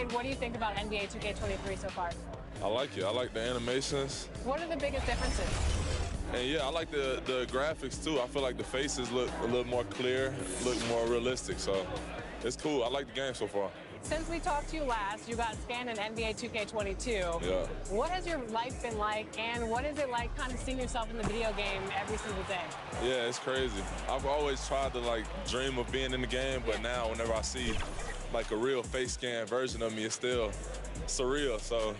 Cade, what do you think about NBA 2K23 so far? I like it. I like the animations. What are the biggest differences? And yeah, I like the graphics too. I feel like the faces look a little more clear, look more realistic. So it's cool. I like the game so far. Since we talked to you last, you got scanned in NBA 2K22. Yeah. What has your life been like, and what is it like kind of seeing yourself in the video game every single day? Yeah, it's crazy. I've always tried to like dream of being in the game, but now whenever I see like a real face scan version of me, it's still surreal. So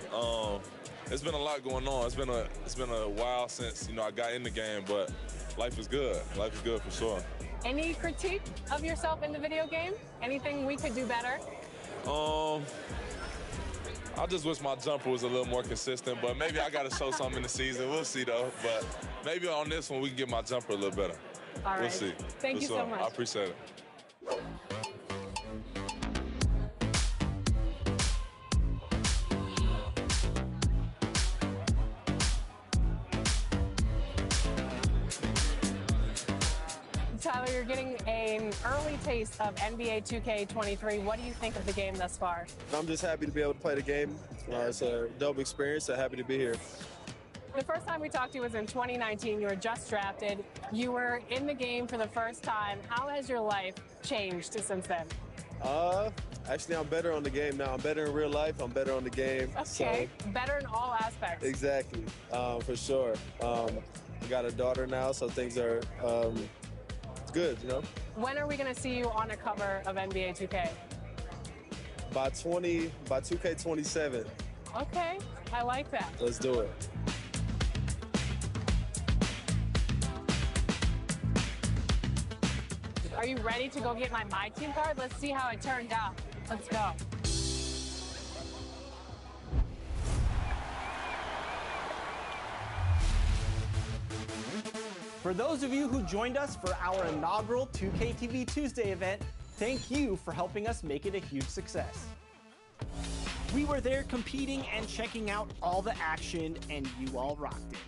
it's been a lot going on. It's been a while since I got in the game, but life is good. Life is good for sure. Any critique of yourself in the video game? Anything we could do better? I just wish my jumper was a little more consistent, but maybe I got to show something in the season. We'll see, though. But maybe on this one, we can get my jumper a little better. All right. We'll see. Thank you so much. I appreciate it. Tyler, you're getting an early taste of NBA 2K23. What do you think of the game thus far? I'm just happy to be able to play the game. It's a dope experience, so happy to be here. The first time we talked to you was in 2019. You were just drafted. You were in the game for the first time. How has your life changed since then? Actually, I'm better on the game now. I'm better in real life. I'm better on the game. Okay, so, better in all aspects. Exactly, for sure. I got a daughter now, so things are good, When are we going to see you on a cover of NBA 2K? By 2K27. Okay, I like that. Let's do it. Are you ready to go get my team card? Let's see how it turned out. Let's go. For those of you who joined us for our inaugural 2K TV Tuesday event, thank you for helping us make it a huge success. We were there competing and checking out all the action, and you all rocked it.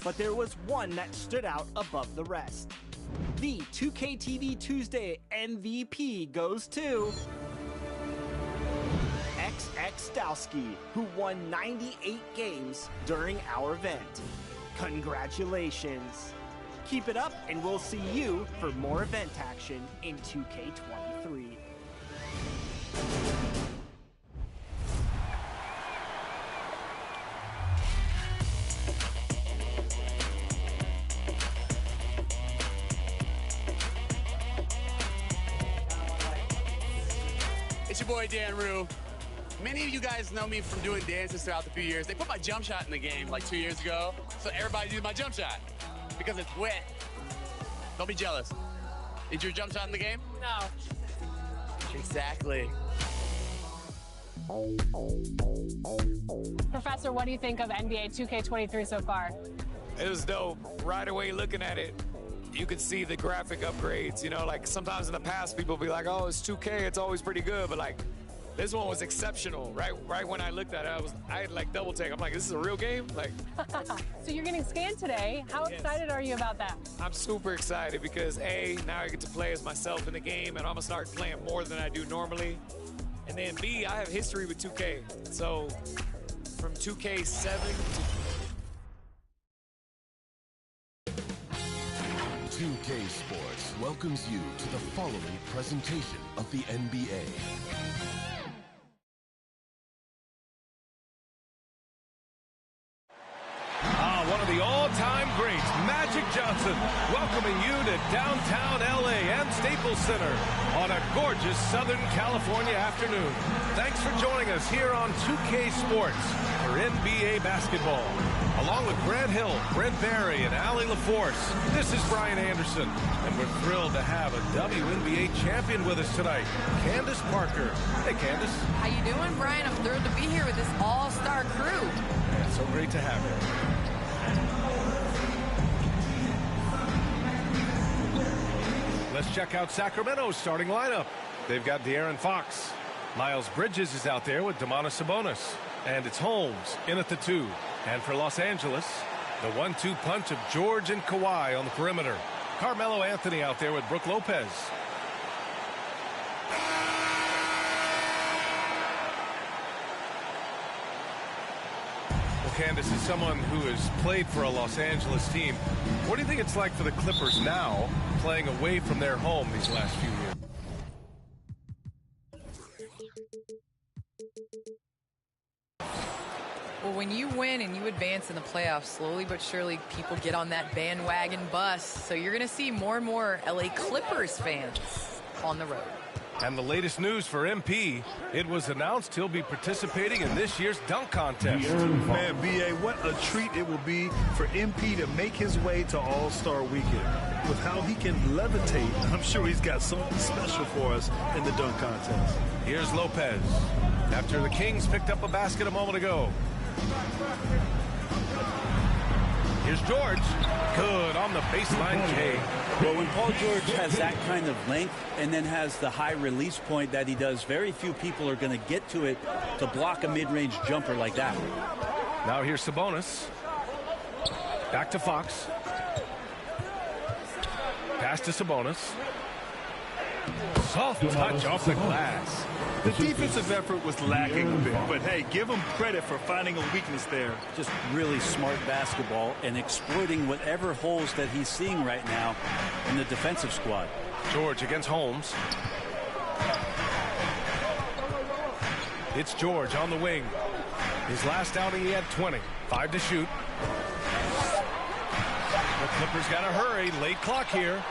But there was one that stood out above the rest. The 2K TV Tuesday MVP goes to XX Dowski, who won 98 games during our event. Congratulations! Keep it up, and we'll see you for more event action in 2K23. It's your boy, Dan Rue. Many of you guys know me from doing dances throughout the few years. They put my jump shot in the game like 2 years ago, so everybody used my jump shot because it's wet. Don't be jealous. Is your jump shot in the game? No. Exactly. Professor, what do you think of NBA 2K23 so far? It was dope. Right away looking at it, you could see the graphic upgrades. Like sometimes in the past people be like, oh, it's 2K, it's always pretty good, but like this one was exceptional. Right when I looked at it, I had like double take. I'm like, this is a real game? Like. So you're getting scanned today. How excited are you about that? I'm super excited because now I get to play as myself in the game, and I'm gonna start playing more than I do normally. And then B, I have history with 2K. So from 2K7 to 2K Sports welcomes you to the following presentation of the NBA. One of the all-time greats, Magic Johnson, welcoming you to downtown LA and Staples Center on a gorgeous Southern California afternoon. Thanks for joining us here on 2K Sports for NBA basketball. Along with Grant Hill, Brent Barry, and Allie LaForce, this is Brian Anderson, and we're thrilled to have a WNBA champion with us tonight, Candace Parker. Hey, Candace. How you doing, Brian? I'm thrilled to be here with this all-star crew. It's so great to have you. Let's check out Sacramento's starting lineup. They've got De'Aaron Fox. Miles Bridges is out there with Domantas Sabonis. And it's Holmes in at the 2. And for Los Angeles, the 1-2 punch of George and Kawhi on the perimeter. Carmelo Anthony out there with Brook Lopez. Well, Candace, is someone who has played for a Los Angeles team. What do you think it's like for the Clippers now, playing away from their home these last few years? Well, when you win and you advance in the playoffs, slowly but surely people get on that bandwagon bus. So you're going to see more and more LA Clippers fans on the road. And the latest news for MP, it was announced he'll be participating in this year's dunk contest. Man, B.A., what a treat it will be for MP to make his way to All-Star Weekend. With how he can levitate, I'm sure he's got something special for us in the dunk contest. Here's Lopez. After the Kings picked up a basket a moment ago. Here's George. Good on the baseline K. Well, when Paul George has that kind of length and then has the high release point that he does, very few people are going to get to it to block a mid-range jumper like that. Now here's Sabonis. Back to Fox. Pass to Sabonis. Soft touch off the glass. The defensive effort was lacking a bit, but hey, give him credit for finding a weakness there. Just really smart basketball and exploiting whatever holes that he's seeing right now in the defensive squad. George against Holmes. It's George on the wing. His last outing he had 20. 5 to shoot. The Clippers got to hurry. Late clock here.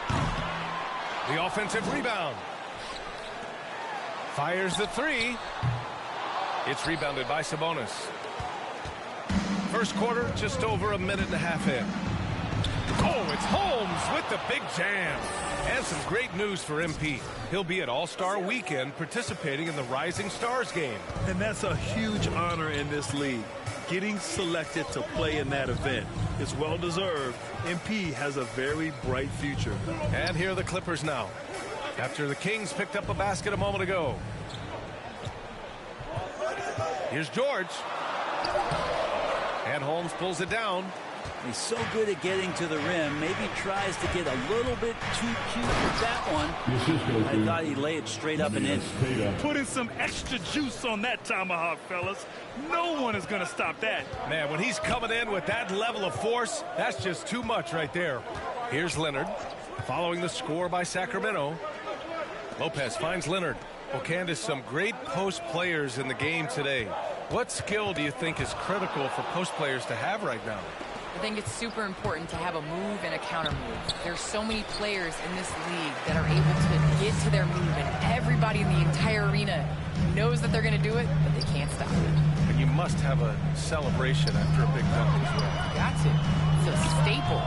The offensive rebound. Fires the three. It's rebounded by Sabonis. First quarter, just over a minute and a half in. Oh, it's Holmes with the big jam. And some great news for MP. He'll be at All-Star Weekend participating in the Rising Stars game. And that's a huge honor in this league. Getting selected to play in that event is well-deserved. MP has a very bright future. And here are the Clippers now. After the Kings picked up a basket a moment ago. Here's George. And Holmes pulls it down. He's so good at getting to the rim. Maybe tries to get a little bit too cute with that one. I thought he'd lay it straight up and in. Putting some extra juice on that tomahawk, fellas. No one is going to stop that. Man, when he's coming in with that level of force, that's just too much right there. Here's Leonard. Following the score by Sacramento. Lopez finds Leonard. Well, Candace, some great post players in the game today. What skill do you think is critical for post players to have right now? I think it's super important to have a move and a counter move. There's so many players in this league that are able to get to their move, and everybody in the entire arena knows that they're going to do it, but they can't stop it. And you must have a celebration after a big dunk as well. You got to. It's a staple.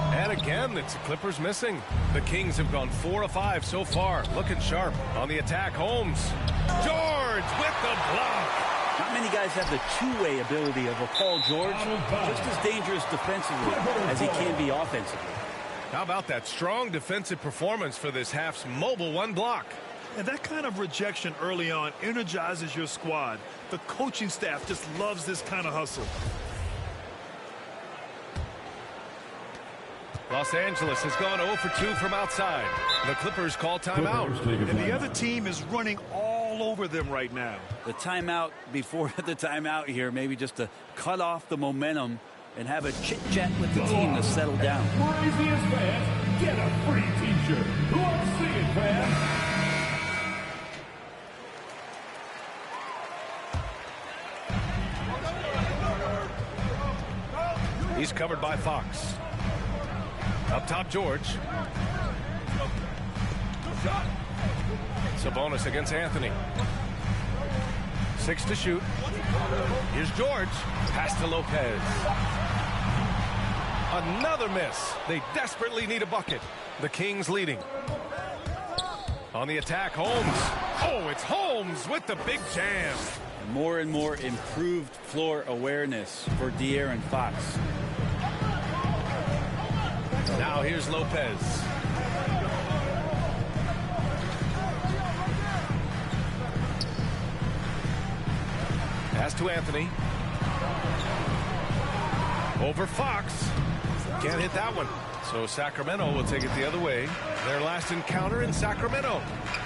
And again, it's the Clippers missing. The Kings have gone 4 of 5 so far, looking sharp. On the attack, Holmes. George with the block. Not many guys have the two-way ability of a Paul George, just as dangerous defensively as he can be offensively. How about that strong defensive performance for this half's mobile one block? And that kind of rejection early on energizes your squad. The coaching staff just loves this kind of hustle. Los Angeles has gone 0 for 2 from outside. The Clippers call timeout. And the other team is running all over them right now. The timeout before the timeout here, maybe just to cut off the momentum and have a chit-chat with the team to settle down. Craziest fans, get a free t-shirt. Who wants to see it, fans? He's covered by Fox. Up top, George. Sabonis against Anthony. 6 to shoot. Here's George. Pass to Lopez. Another miss. They desperately need a bucket. The Kings leading. On the attack, Holmes. Oh, it's Holmes with the big jam. More and more improved floor awareness for De'Aaron Fox. Now here's Lopez. Pass to Anthony. Over Fox. Can't hit that one. So Sacramento will take it the other way. Their last encounter in Sacramento.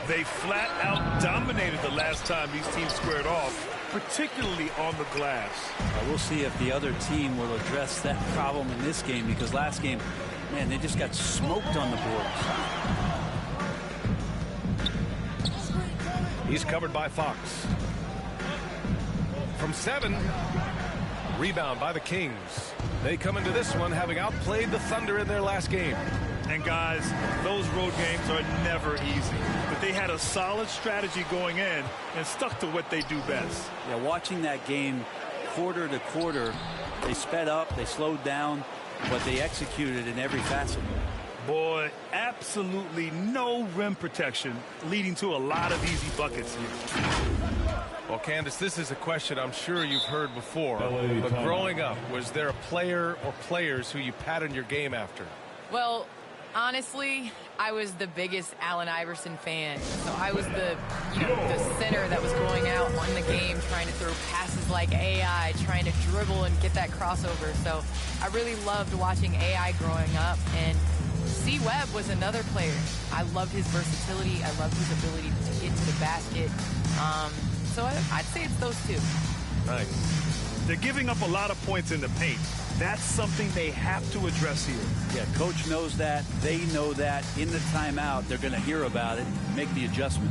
They flat out dominated the last time these teams squared off. particularly on the glass. We'll see if the other team will address that problem in this game, because last game, man, they just got smoked on the boards. He's covered by Fox. From 7. Rebound by the Kings. They come into this one having outplayed the Thunder in their last game. And guys, those road games are never easy. But they had a solid strategy going in and stuck to what they do best. Yeah, watching that game quarter to quarter, they sped up, they slowed down, but they executed in every facet. Boy, absolutely no rim protection, leading to a lot of easy buckets here. Well, Candace, this is a question I'm sure you've heard before, but growing up, was there a player or players who you patterned your game after? Well, honestly, I was the biggest Allen Iverson fan. So I was the center that was going out on the game, trying to throw passes like AI, trying to dribble and get that crossover. So I really loved watching AI growing up. And C. Webb was another player. I loved his versatility. I loved his ability to get to the basket. So I'd say it's those two. Nice. They're giving up a lot of points in the paint. That's something they have to address here. Yeah, coach knows that. They know that. In the timeout, they're going to hear about it, make the adjustment.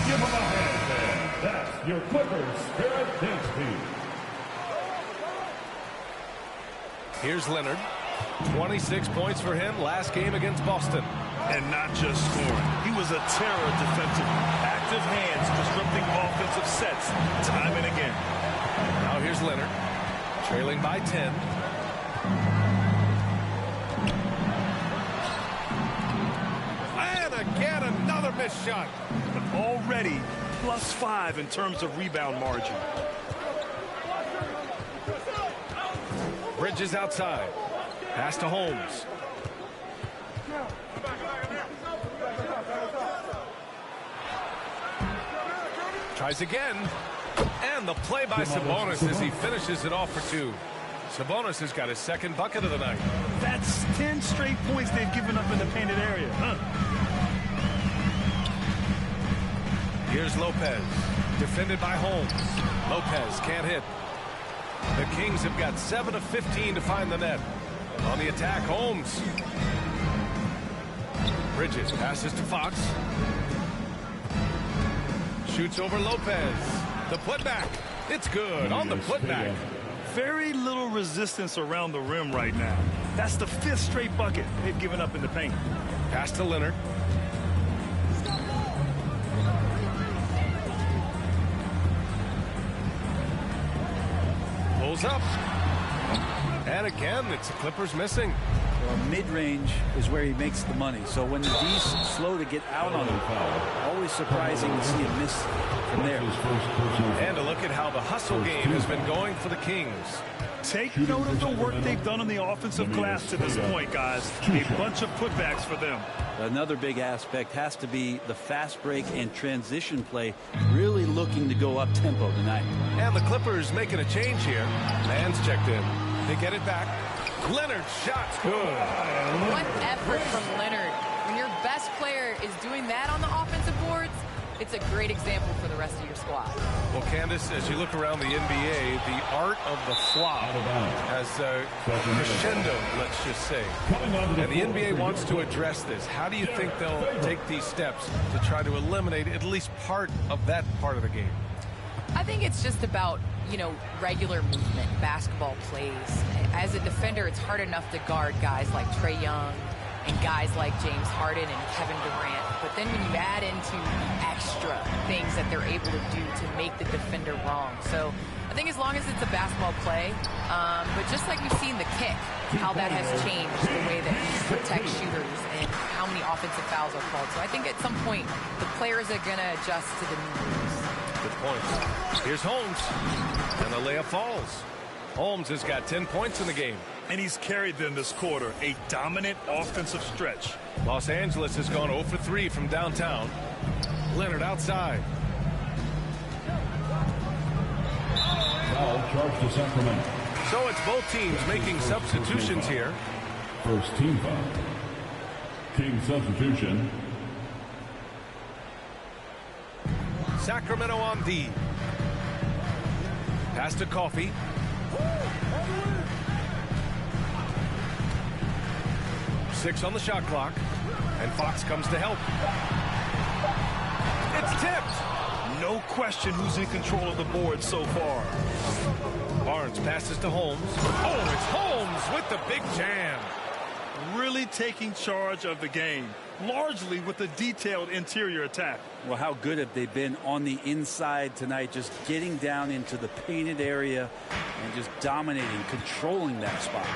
Give them a hand there. That's your Clippers Spirit Dance Team. Here's Leonard. 26 points for him last game against Boston. And not just scoring. He was a terror defensively. Active hands disrupting offensive sets time and again. Now here's Leonard. Trailing by 10. And again, another missed shot. But already +5 in terms of rebound margin. Bridges outside. Pass to Holmes. Tries again. And the play by Sabonis as he finishes it off for 2. Sabonis has got his second bucket of the night. That's 10 straight points they've given up in the painted area. Here's Lopez. Defended by Holmes. Lopez can't hit. The Kings have got 7 of 15 to find the net. On the attack, Holmes. Bridges passes to Fox. Shoots over Lopez. The putback. It's good on the putback. Very little resistance around the rim right now. That's the 5th straight bucket they've given up in the paint. Pass to Leonard. Pulls up. And again, it's the Clippers missing. Well, mid-range is where he makes the money. So when the D's slow to get out on him, always surprising to see a miss from there. And to look at how the hustle game has been going for the Kings. Take note of the work they've done on the offensive glass to this point, guys. A bunch of putbacks for them. Another big aspect has to be the fast break and transition play, really looking to go up tempo tonight. And the Clippers making a change here. Man's checked in. They get it back. Leonard shot's good. What effort from Leonard. When your best player is doing that on the offensive boards, it's a great example for the rest of your squad. Well, Candace, as you look around the NBA, the art of the flop has crescendo, let's just say. And the NBA wants to address this. How do you think they'll take these steps to try to eliminate at least part of that part of the game? I think it's just about, regular movement, basketball plays. As a defender, it's hard enough to guard guys like Trae Young and guys like James Harden and Kevin Durant. But then when you add into the extra things that they're able to do to make the defender wrong. So I think as long as it's a basketball play, but just like we've seen the kick, how that has changed the way that we protect shooters and how many offensive fouls are called. So I think at some point, the players are going to adjust to the new rules. Good point. Here's Holmes. And the layup falls. Holmes has got 10 points in the game. And he's carried them this quarter. A dominant offensive stretch. Los Angeles has gone 0 for 3 from downtown. Leonard outside. Foul charged to Sacramento. So it's both teams making substitutions here. First team foul. Team substitution. Sacramento on D. Pass to Coffee. Six on the shot clock. And Fox comes to help. It's tipped. No question who's in control of the board so far. Barnes passes to Holmes. Oh, it's Holmes with the big jam. Really taking charge of the game, largely with a detailed interior attack. Well, how good have they been on the inside tonight, just getting down into the painted area and just dominating, controlling that spot.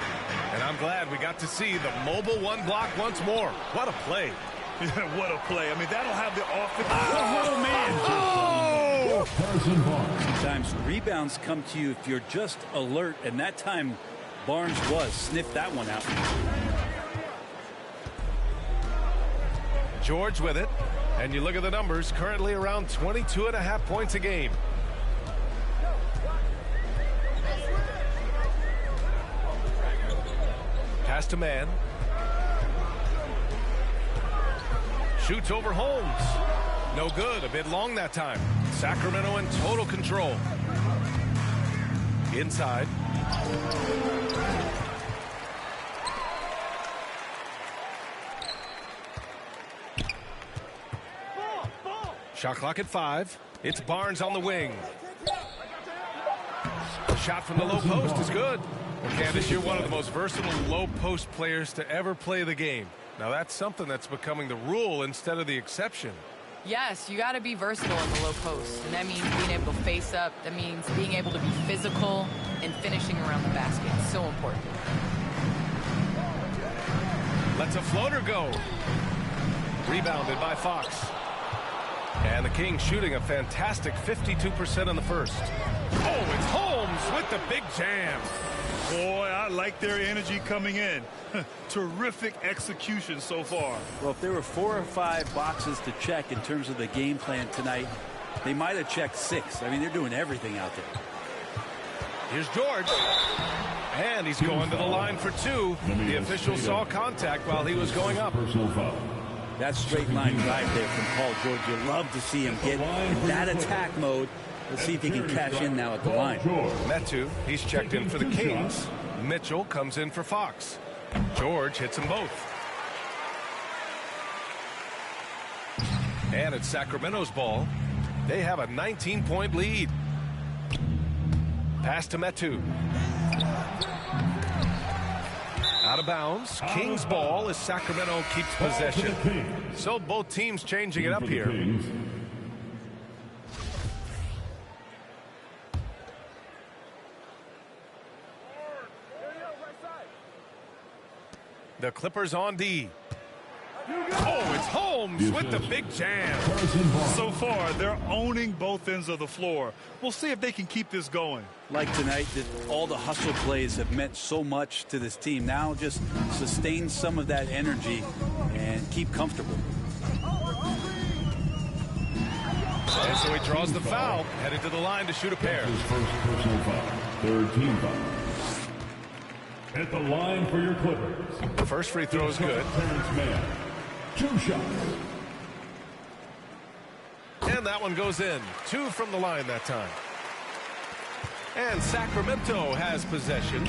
And I'm glad we got to see the mobile one block once more. What a play. What a play. I mean, that'll have the offense. Oh, man. Oh! Sometimes rebounds come to you if you're just alert, and that time Barnes was. Sniffed that one out. George with it. And you look at the numbers, currently around 22.5 points a game. Pass to Man. Shoots over Holmes. No good. A bit long that time. Sacramento in total control. Inside. Shot clock at 5. It's Barnes on the wing. The shot from the low post is good. Well, Candace, you're one of the most versatile low post players to ever play the game. Now that's something that's becoming the rule instead of the exception. Yes, you got to be versatile in the low post, and that means being able to face up. That means being able to be physical and finishing around the basket. So important. Lets a floater go. Rebounded by Fox. And the Kings shooting a fantastic 52% in the first. Oh, it's Holmes with the big jam. Boy, I like their energy coming in. Terrific execution so far. Well, if there were 4 or 5 boxes to check in terms of the game plan tonight, they might have checked 6. I mean, they're doing everything out there. Here's George. And he's going to the line for 2. The official saw contact while he was going up. That straight line drive there from Paul George. You love to see him get in that attack mode. Let's see if he can cash in now at the line. Metu, he's checked in for the Kings. Mitchell comes in for Fox. George hits them both. And it's Sacramento's ball. They have a 19-point lead. Pass to Metu. Out of bounds. Kings ball as Sacramento keeps possession. So both teams changing it up here. The Clippers on D. Oh, it's Holmes with the big jam. So far, they're owning both ends of the floor. We'll see if they can keep this going. Like tonight, all the hustle plays have meant so much to this team. Now just sustain some of that energy and keep comfortable. And so he draws the foul, headed to the line to shoot a pair. His first personal foul, third team foul. At the line for your Clippers. First free throw is good. Terrence Mann. 2 shots. And that one goes in. 2 from the line that time. And Sacramento has possession.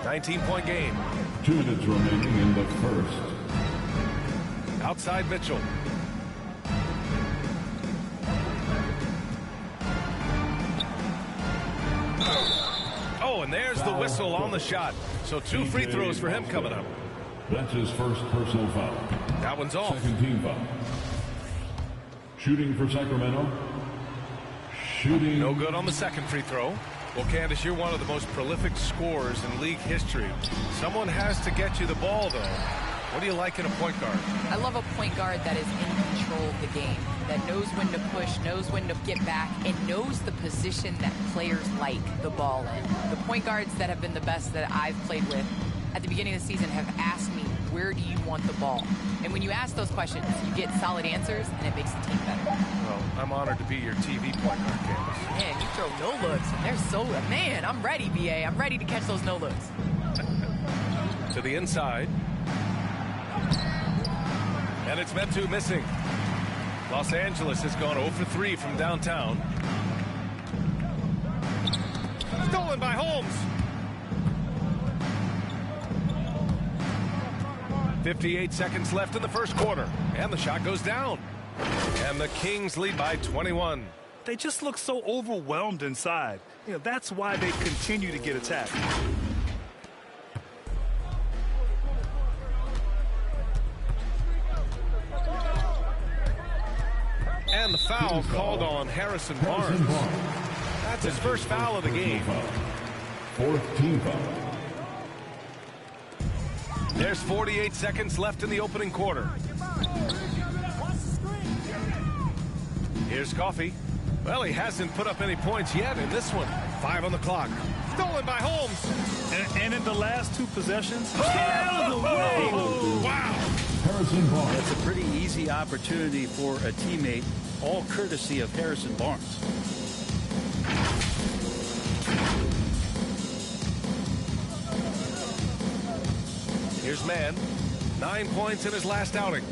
19-point game. 2 minutes remaining in the first. Outside Mitchell. Oh, and there's the whistle on the shot. So 2 free throws for him coming up. That's his first personal foul. That one's off. Second team foul. Shooting for Sacramento. Shooting. No good on the second free throw. Well, Candace, you're one of the most prolific scorers in league history. Someone has to get you the ball, though. What do you like in a point guard? I love a point guard that is in control of the game, that knows when to push, knows when to get back, and knows the position that players like the ball in. The point guards that have been the best that I've played with at the beginning of the season have asked me, where do you want the ball? And when you ask those questions, you get solid answers, and it makes the team better. Well, I'm honored to be your TV point guard, Candace. Man, you throw no looks, and they're so, man, I'm ready, BA. I'm ready to catch those no looks. To the inside. And it's meant to missing. Los Angeles has gone 0 for 3 from downtown. Stolen by Holmes. 58 seconds left in the first quarter. And the shot goes down. And the Kings lead by 21. They just look so overwhelmed inside. You know, that's why they continue to get attacked. And the foul called on Harrison Barnes. That's his first foul of the game. Fourth team foul. There's 48 seconds left in the opening quarter. Here's Coffey. Well, he hasn't put up any points yet in this one. 5 on the clock. Stolen by Holmes. And in the last 2 possessions, out of the way. Wow. Harrison Barnes. That's a pretty easy opportunity for a teammate, all courtesy of Harrison Barnes. Here's Mann. 9 points in his last outing.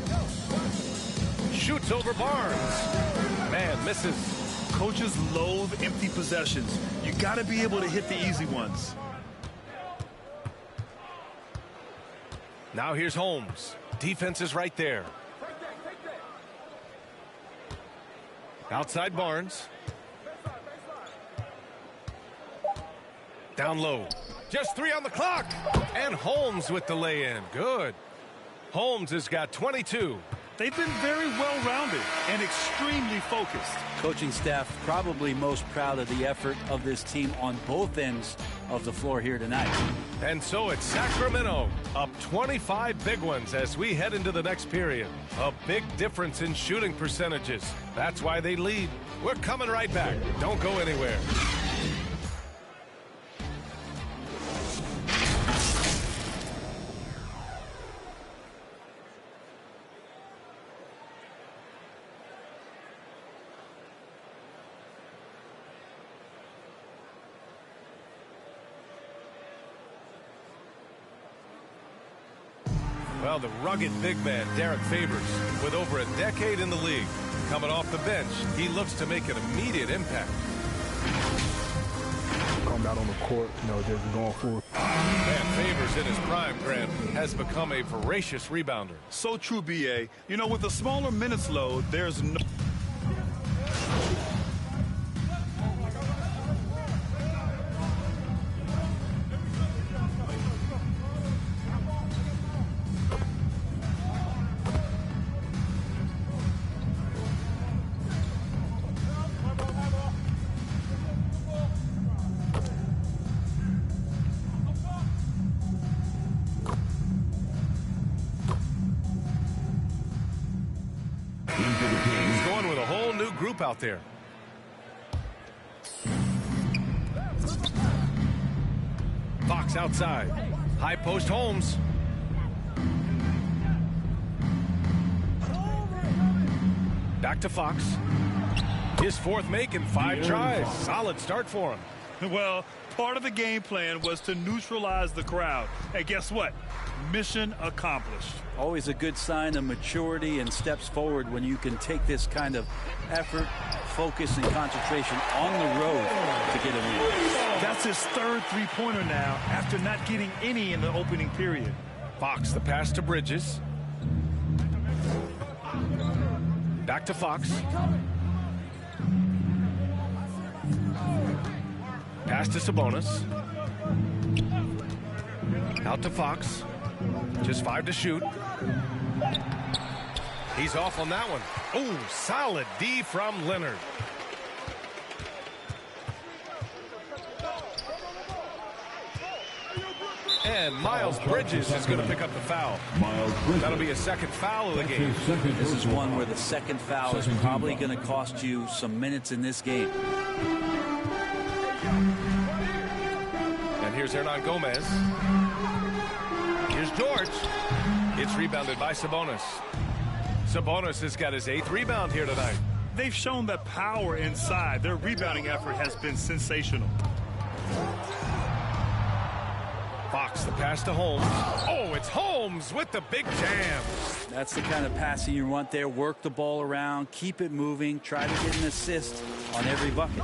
Shoots over Barnes. Mann misses. Coaches loathe empty possessions. You got to be able to hit the easy ones. Now here's Holmes. Defense is right there. Outside Barnes. Down low. Just 3 on the clock. And Holmes with the lay-in. Good. Holmes has got 22. They've been very well-rounded and extremely focused. Coaching staff probably most proud of the effort of this team on both ends of the floor here tonight. And so it's Sacramento up 25 big ones as we head into the next period. A big difference in shooting percentages. That's why they lead. We're coming right back. Don't go anywhere. Well, the rugged big man, Derek Favors, with over a decade in the league. Coming off the bench, he looks to make an immediate impact. Come out on the court, just going forward. And Favors in his prime, Grant, has become a voracious rebounder. So true, B.A. With a smaller minutes load, there's no... out there. Fox outside. High post Holmes. Back to Fox. His 4th make in 5 tries. Solid start for him. Well, part of the game plan was to neutralize the crowd. And guess what? Mission accomplished. Always a good sign of maturity and steps forward when you can take this kind of effort, focus, and concentration on the road to get a win. That's his 3rd three-pointer now after not getting any in the opening period. Fox, the pass to Bridges. Back to Fox. Pass to Sabonis. Out to Fox. Just 5 to shoot. He's off on that one. Oh, solid D from Leonard. And Miles Bridges is going to pick up the foul. That'll be a 2nd foul of the game. This is one where the 2nd foul is probably going to cost you some minutes in this game. And here's Hernan Gomez. Here's George. It's rebounded by Sabonis. Sabonis has got his 8th rebound here tonight. They've shown that power inside. Their rebounding effort has been sensational. Fox Blocks the pass to Holmes. Oh, it's Holmes with the big jam. That's the kind of passing you want there. Work the ball around, keep it moving, try to get an assist on every bucket.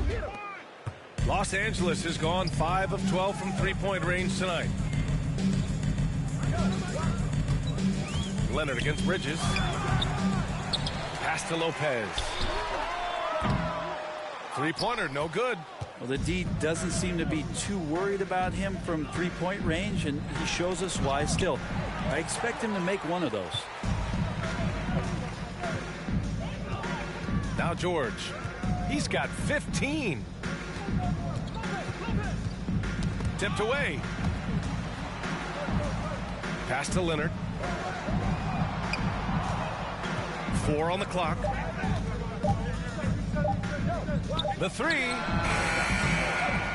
Los Angeles has gone 5 of 12 from three-point range tonight. Leonard against Bridges. Pass to Lopez. Three-pointer, no good. Well, the D doesn't seem to be too worried about him from three-point range, and he shows us why still. I expect him to make one of those. Now George. He's got 15. Tipped away. Pass to Leonard. 4 on the clock. The three.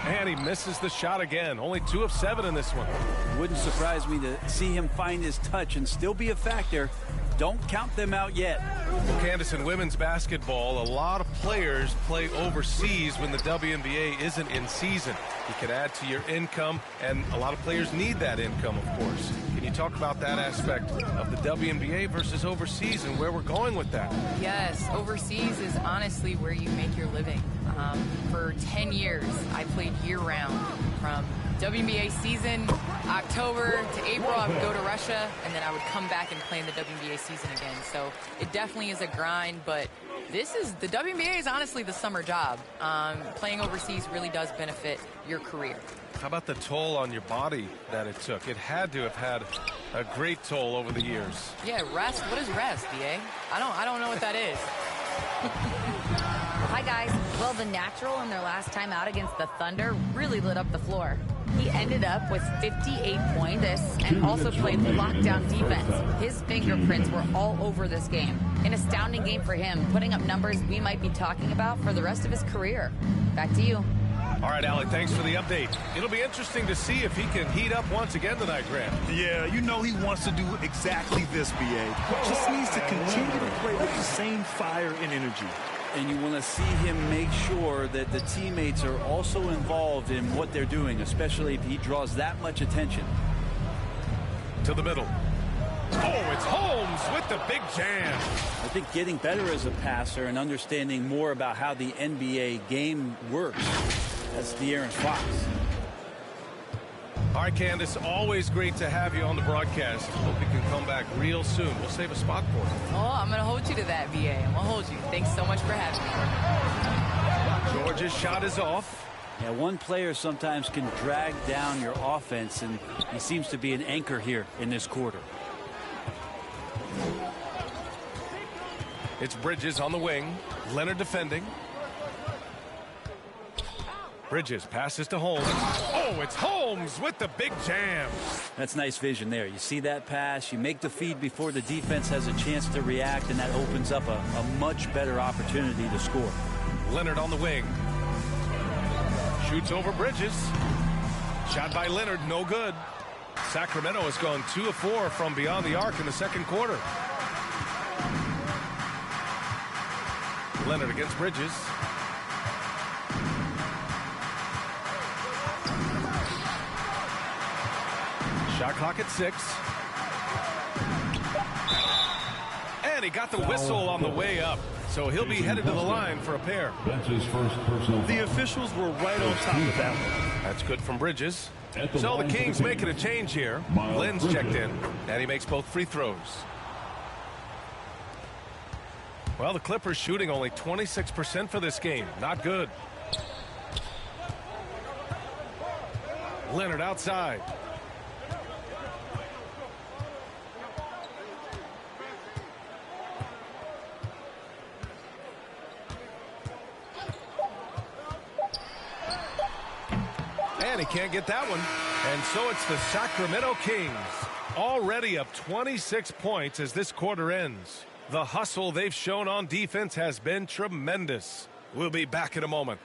And he misses the shot again. Only 2 of 7 in this one. Wouldn't surprise me to see him find his touch and still be a factor. Don't count them out yet. Well, Candace, in women's basketball, a lot of players play overseas when the WNBA isn't in season. You can add to your income, and a lot of players need that income, of course. Can you talk about that aspect of the WNBA versus overseas and where we're going with that? Yes, overseas is honestly where you make your living. For 10 years, I played year-round. From WNBA season, October to April, I would go to Russia, and then I would come back and play in the WNBA season again. So it definitely is a grind, but the WNBA is honestly the summer job. Playing overseas really does benefit your career. How about the toll on your body that it took? It had to have had a great toll over the years. Yeah, rest. What is rest, BA? I don't know what that is. Hi, guys. Well, the natural in their last time out against the Thunder really lit up the floor. He ended up with 58 points and also played lockdown defense. His fingerprints were all over this game. An astounding game for him, putting up numbers we might be talking about for the rest of his career. Back to you. All right, Alec, thanks for the update. It'll be interesting to see if he can heat up once again tonight, Grant. Yeah, you know he wants to do exactly this, BA. Just needs to continue to play with the same fire and energy. And you want to see him make sure that the teammates are also involved in what they're doing, especially if he draws that much attention. To the middle. Oh, it's Holmes with the big jam. I think getting better as a passer and understanding more about how the NBA game works. That's De'Aaron Fox. All right, Candace, always great to have you on the broadcast. Hope you can come back real soon. We'll save a spot for you. Oh, I'm going to hold you to that, BA. I'm going to hold you. Thanks so much for having me. George's shot is off. Yeah, one player sometimes can drag down your offense, and he seems to be an anchor here in this quarter. It's Bridges on the wing. Leonard defending. Bridges passes to Holmes. Oh, it's Holmes with the big jam. That's nice vision there. You see that pass, you make the feed before the defense has a chance to react, and that opens up a much better opportunity to score. Leonard on the wing. Shoots over Bridges. Shot by Leonard, no good. Sacramento has gone 2 of 4 from beyond the arc in the second quarter. Leonard against Bridges. Shot clock at 6. And he got the whistle on the way up. So he'll be headed to the line for a pair. The officials were right on top of that one. That's good from Bridges. So the Kings making a change here. Lynn's checked in, and he makes both free throws. Well, the Clippers shooting only 26% for this game. Not good. Leonard outside. And he can't get that one. And so it's the Sacramento Kings, already up 26 points as this quarter ends. The hustle they've shown on defense has been tremendous. We'll be back in a moment.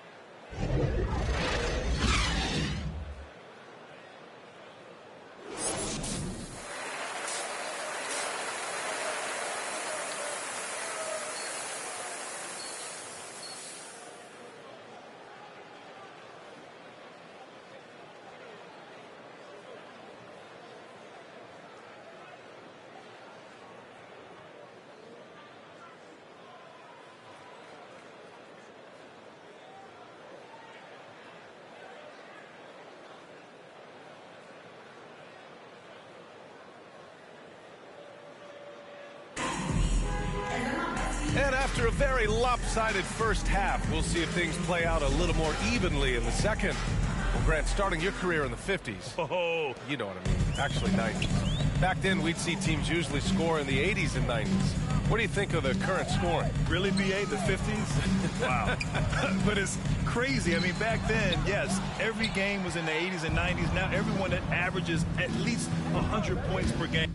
after a very lopsided first half, we'll see if things play out a little more evenly in the second. Well, Grant, starting your career in the 50s. Oh, you know what I mean. Actually, 90s. Back then, we'd see teams usually score in the 80s and 90s. What do you think of the current scoring? Really, BA, the 50s? Wow. But it's crazy. I mean, back then, yes, every game was in the 80s and 90s. Now everyone that averages at least 100 points per game.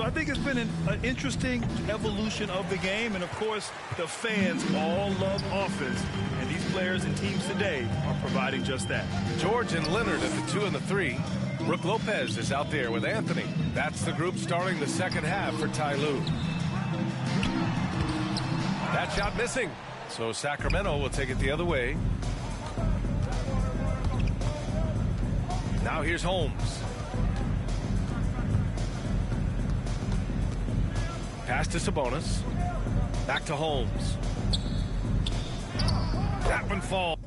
So I think it's been an interesting evolution of the game. And, of course, the fans all love offense. And these players and teams today are providing just that. George and Leonard at the 2 and the 3. Brooke Lopez is out there with Anthony. That's the group starting the second half for Ty Lue. That shot missing. So Sacramento will take it the other way. Now here's Holmes. Pass to Sabonis. Back to Holmes. That one falls.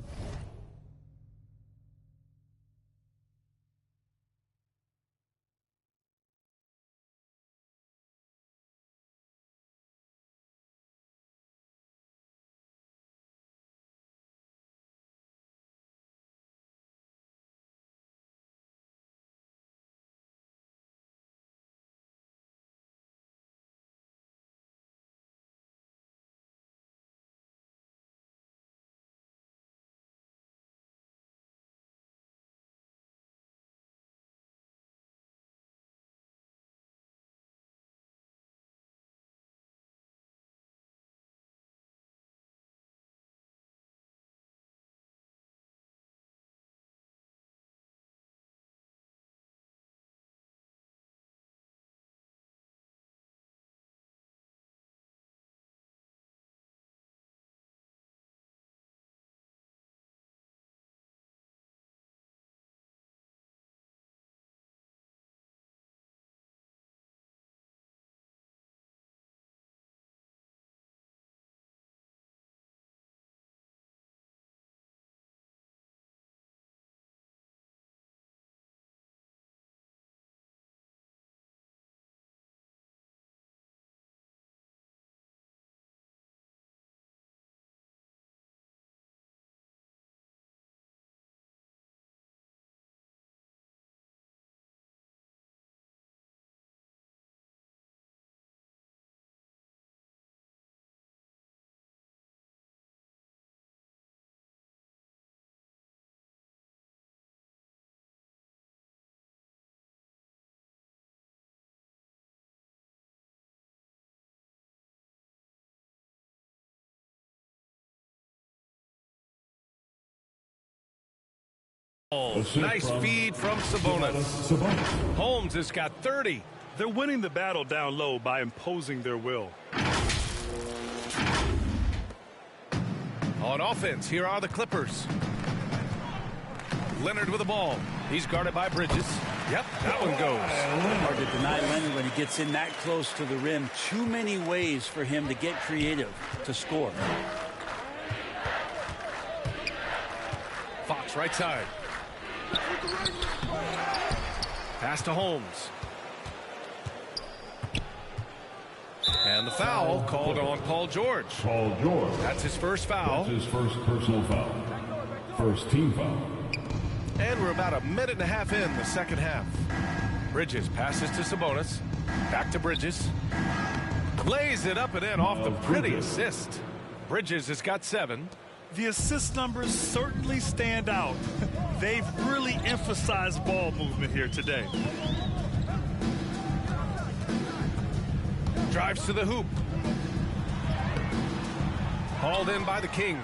Nice feed from Sabonis. Holmes has got 30. They're winning the battle down low by imposing their will. On offense, here are the Clippers. Leonard with the ball. He's guarded by Bridges. Yep, that one goes. Hard to deny Leonard when he gets in that close to the rim. Too many ways for him to get creative to score. Fox right side. Pass to Holmes. And the foul called on Paul George. Paul George. That's his first foul. That's his first personal foul. First team foul. And we're about a minute and a half in the second half. Bridges passes to Sabonis. Back to Bridges. Lays it up and in off the pretty assist. Bridges has got 7. The assist numbers certainly stand out. They've really emphasized ball movement here today. Drives to the hoop. Hauled in by the Kings.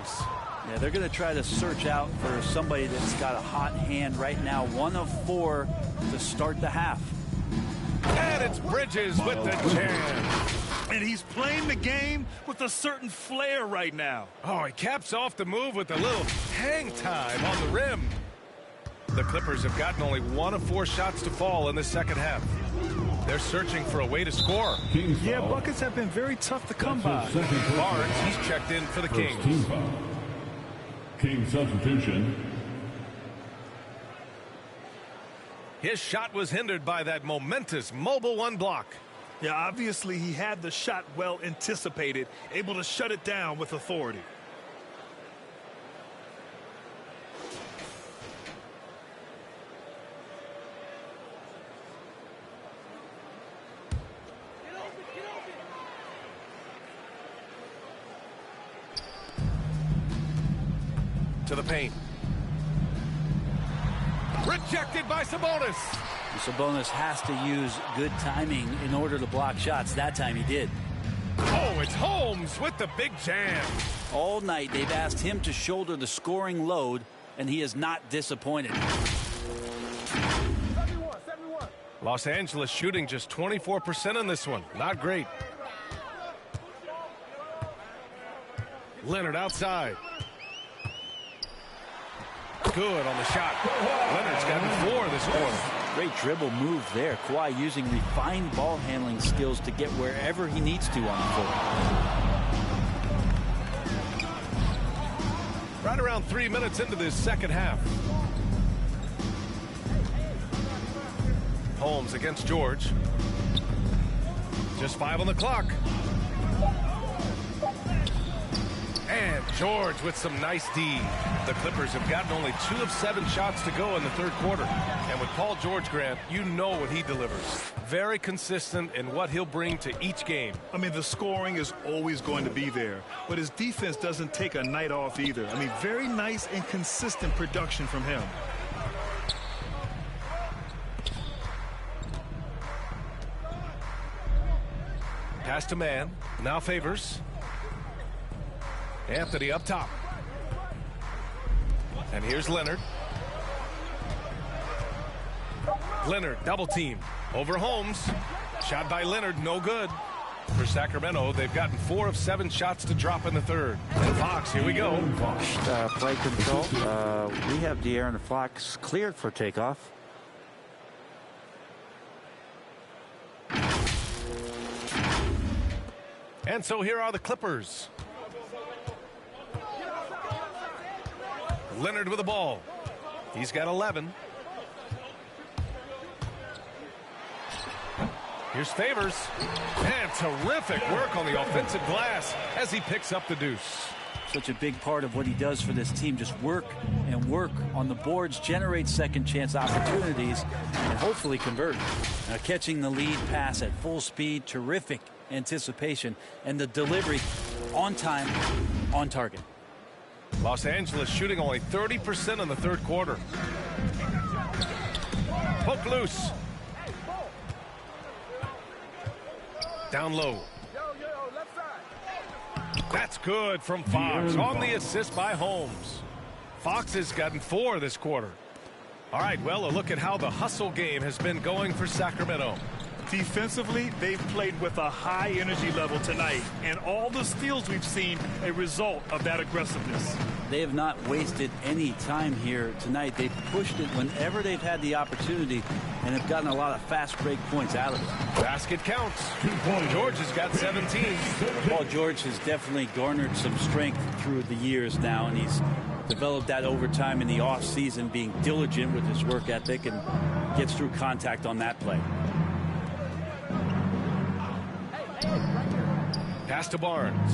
Yeah, they're going to try to search out for somebody that's got a hot hand right now. 1 of 4 to start the half. And it's Bridges with the jam. And he's playing the game with a certain flair right now. Oh, he caps off the move with a little hang time on the rim. The Clippers have gotten only 1 of 4 shots to fall in the second half. They're searching for a way to score. Yeah, buckets have been very tough to come by. Barnes, he's checked in for the Kings. Team foul. King substitution. His shot was hindered by that momentous mobile 1 block. Yeah, obviously he had the shot well anticipated, able to shut it down with authority. To the paint. Rejected by Sabonis. Sabonis has to use good timing in order to block shots. That time he did. Oh, it's Holmes with the big jam. All night they've asked him to shoulder the scoring load, and he is not disappointed. Los Angeles shooting just 24% on this one. Not great. Leonard outside. Good on the shot. Leonard's gotten 4 this quarter. Great dribble move there. Kawhi using refined ball handling skills to get wherever he needs to on the floor. Right around 3 minutes into this second half. Holmes against George. Just 5 on the clock. And George with some nice D. The Clippers have gotten only 2 of 7 shots to go in the third quarter. And with Paul George, Grant, you know what he delivers. Very consistent in what he'll bring to each game. I mean, the scoring is always going to be there, but his defense doesn't take a night off either. I mean, very nice and consistent production from him. Pass to man. Now Favors. Anthony up top. And here's Leonard. Leonard double team over Holmes. Shot by Leonard, no good. For Sacramento, they've gotten 4 of 7 shots to drop in the third. And Fox, here we go. Play control. We have De'Aaron Fox cleared for takeoff. And so here are the Clippers. Leonard with the ball. He's got 11. Here's Favors. And terrific work on the offensive glass as he picks up the deuce. Such a big part of what he does for this team. Just work and work on the boards, generate second chance opportunities, and hopefully convert. Catching the lead pass at full speed, terrific anticipation, and the delivery on time, on target. Los Angeles shooting only 30% in the third quarter. Poke loose. Down low. That's good from Fox on the assist by Holmes. Fox has gotten 4 this quarter. All right, well, a look at how the hustle game has been going for Sacramento. Defensively, they've played with a high energy level tonight, and all the steals we've seen a result of that aggressiveness. They have not wasted any time here tonight. They've pushed it whenever they've had the opportunity and have gotten a lot of fast break points out of it. Basket counts. George has got 17. Paul George has definitely garnered some strength through the years now, and he's developed that over time in the off season, being diligent with his work ethic and gets through contact on that play. Pass to Barnes.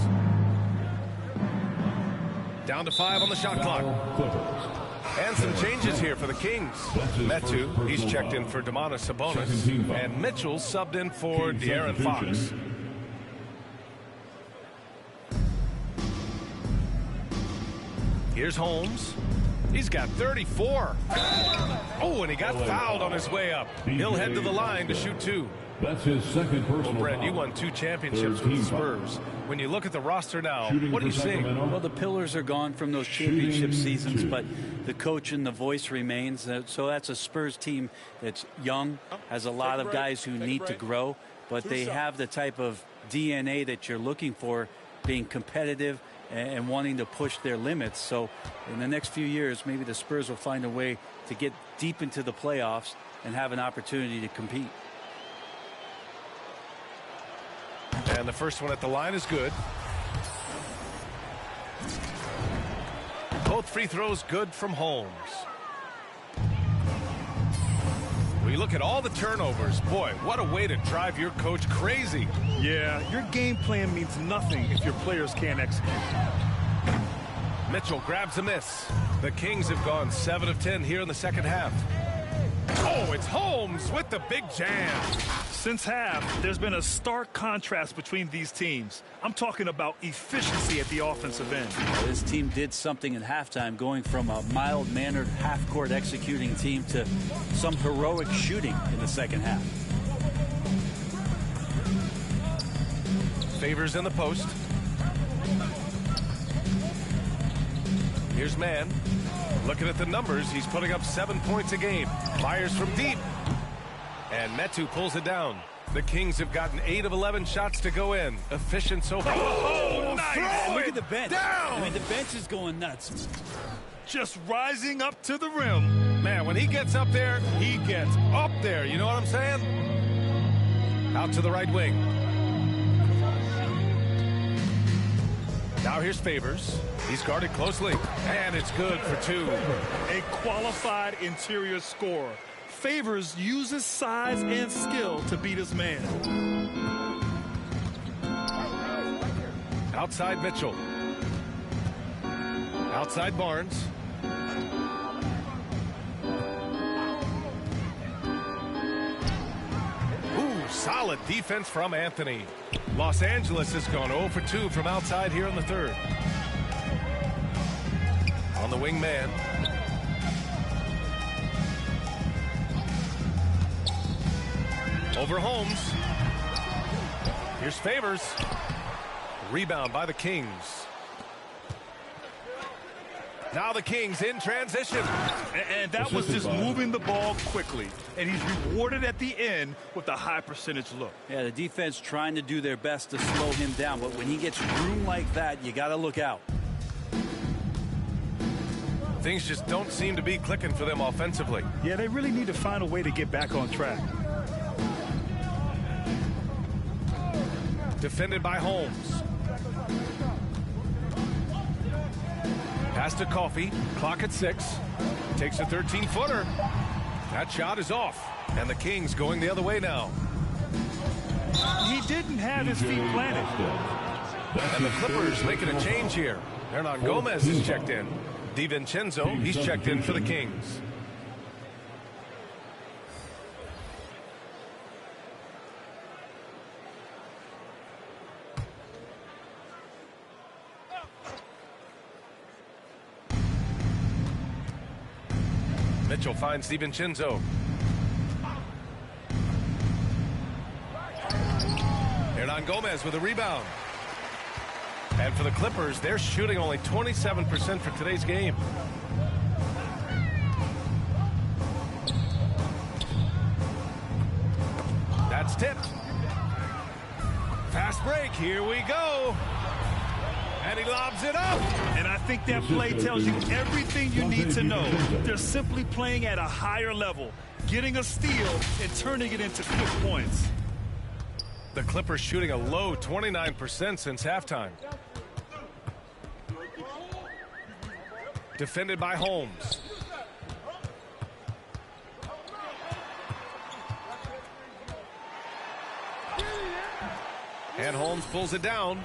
Down to 5 on the shot clock. And some changes here for the Kings. Metu, he's checked in for Domantas Sabonis. And Mitchell subbed in for De'Aaron Fox. Here's Holmes. He's got 34. Oh, and he got fouled on his way up. He'll head to the line to shoot 2. That's his second personal. Well, Brent, you won 2 championships with the Spurs. When you look at the roster now, what do you see? Well, the pillars are gone from those championship seasons, but the coach and the voice remains. So that's a Spurs team that's young, has a lot of guys who need to grow, but they have the type of DNA that you're looking for, being competitive and wanting to push their limits. So in the next few years, maybe the Spurs will find a way to get deep into the playoffs and have an opportunity to compete. And the first one at the line is good. Both free throws good from Holmes. We look at all the turnovers. Boy, what a way to drive your coach crazy. Yeah, your game plan means nothing if your players can't execute. Mitchell grabs a miss. The Kings have gone 7 of 10 here in the second half. Oh, it's Holmes with the big jam. Since half, there's been a stark contrast between these teams. I'm talking about efficiency at the offensive end. This team did something at halftime, going from a mild-mannered half-court executing team to some heroic shooting in the second half. Favors in the post. Here's Mann. Looking at the numbers, he's putting up 7 points a game. Fires from deep. And Metu pulls it down. The Kings have gotten 8 of 11 shots to go in. Efficient so far. Oh, nice. Look at the bench. Down. I mean, the bench is going nuts. Just rising up to the rim. Man, when he gets up there, he gets up there. You know what I'm saying? Out to the right wing. Now here's Favors. He's guarded closely. And it's good for 2. A qualified interior scorer. Favors uses size and skill to beat his man. Outside Mitchell. Outside Barnes. Ooh, solid defense from Anthony. Los Angeles has gone 0 for 2 from outside here in the third. On the wing man. Over Holmes. Here's Favors. Rebound by the Kings. Now the Kings in transition. And that was just moving the ball quickly. And he's rewarded at the end with a high percentage look. Yeah, the defense trying to do their best to slow him down. But when he gets room like that, you got to look out. Things just don't seem to be clicking for them offensively. Yeah, they really need to find a way to get back on track. Defended by Holmes. Pass to Coffey. Clock at 6. Takes a 13-footer. That shot is off. And the Kings going the other way now. He didn't have his feet planted. And the Clippers making a change here. Hernan Gomez is checked in. DiVincenzo, he's checked in for the Kings. Mitchell finds DiVincenzo. Hernan Gomez with a rebound. And for the Clippers, they're shooting only 27% for today's game. That's tipped. Fast break, here we go. And he lobs it up. And I think that play tells you everything you need to know. They're simply playing at a higher level, getting a steal and turning it into quick points. The Clippers shooting a low 29% since halftime. Defended by Holmes. And Holmes pulls it down.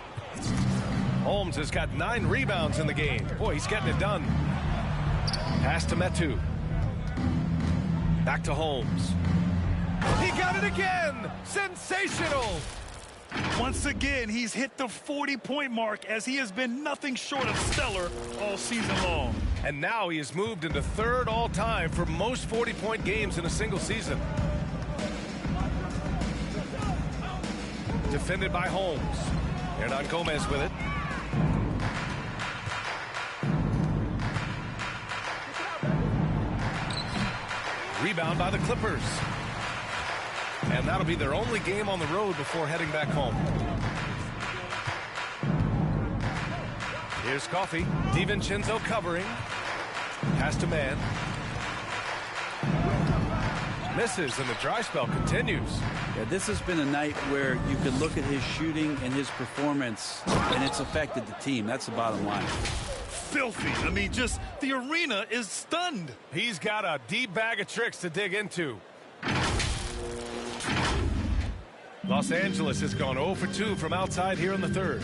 Holmes has got 9 rebounds in the game. Boy, he's getting it done. Pass to Metu. Back to Holmes. He got it again! Sensational! Once again, he's hit the 40-point mark as he has been nothing short of stellar all season long. And now he has moved into 3rd all-time for most 40-point games in a single season. Defended by Holmes. Hernan Gomez with it. Rebound by the Clippers. And that'll be their only game on the road before heading back home. Here's Coffey. DiVincenzo covering. Pass to Mann. Misses, and the dry spell continues. Yeah, this has been a night where you can look at his shooting and his performance, and it's affected the team. That's the bottom line. Filthy. I mean, just the arena is stunned. He's got a deep bag of tricks to dig into. Los Angeles has gone 0 for 2 from outside here in the third.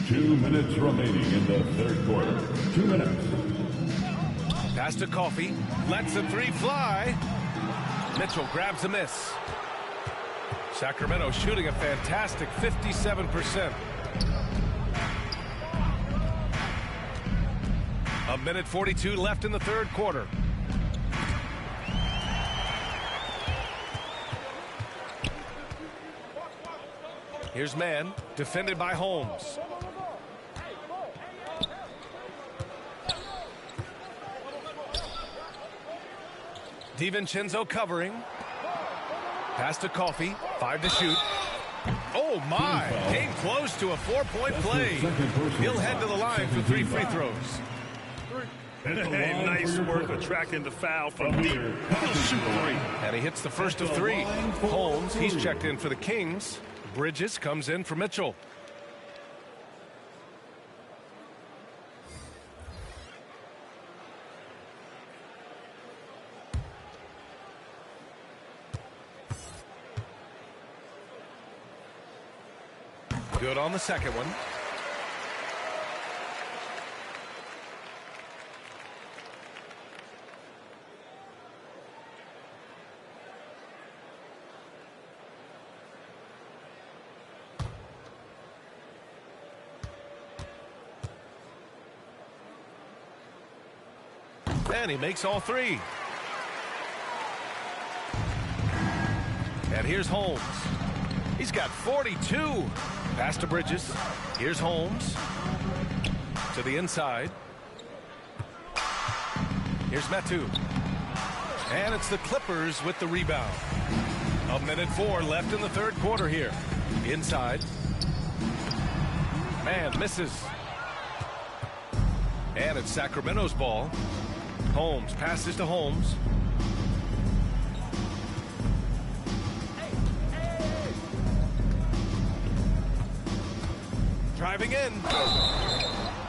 2 minutes remaining in the third quarter. 2 minutes. Pass to Coffey. Lets the three fly. Mitchell grabs a miss. Sacramento shooting a fantastic 57%. A minute 42 left in the third quarter. Here's Mann, defended by Holmes. DiVincenzo covering. Pass to Coffey. 5 to shoot. Oh, my. Came close to a 4-point play. He'll head to the line for 3 free throws. Hey, nice work attracting the foul from deep. He'll shoot 3. And he hits the first of 3. Holmes, he's checked in for the Kings. Bridges comes in for Mitchell. Good on the second one. And he makes all 3. And here's Holmes. He's got 42. Pass to Bridges. Here's Holmes. To the inside. Here's Metu. And it's the Clippers with the rebound. A minute 4 left in the third quarter here. Inside. Man misses. And it's Sacramento's ball. Holmes passes to Holmes. Driving in.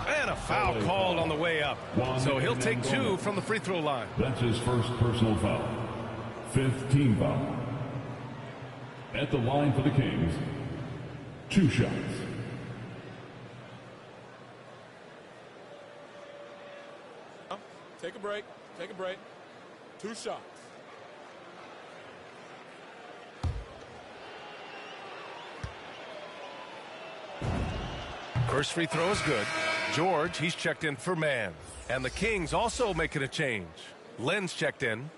And a foul called on the way up. So he'll take 2 from the free throw line. That's his first personal foul. 5th team foul. At the line for the Kings, 2 shots. Take a break. Take a break. 2 shots. First free throw is good. George, he's checked in for Mann. And the Kings also making a change. Len's checked in.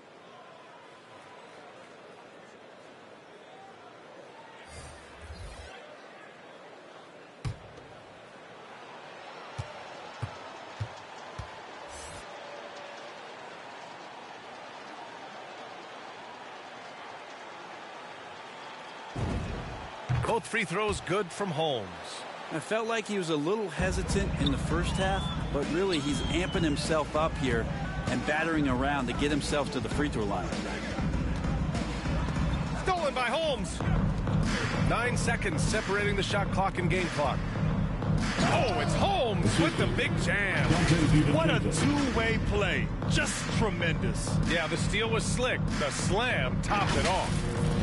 Both free throws good from Holmes. I felt like he was a little hesitant in the first half, but really he's amping himself up here and battering around to get himself to the free throw line. Stolen by Holmes. 9 seconds separating the shot clock and game clock. Oh, it's Holmes with the big jam. What a two-way play. Just tremendous. Yeah, the steal was slick. The slam topped it off.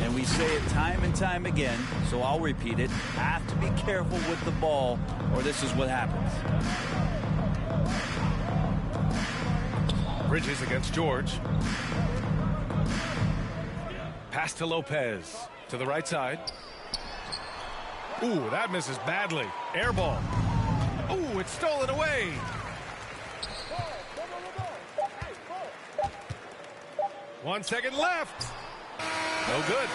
And we say it time and time again, so I'll repeat it. Have to be careful with the ball, or this is what happens. Bridges against George. Pass to Lopez. To the right side. Ooh, that misses badly. Air ball. Ooh, it's stolen away. One second left. No good.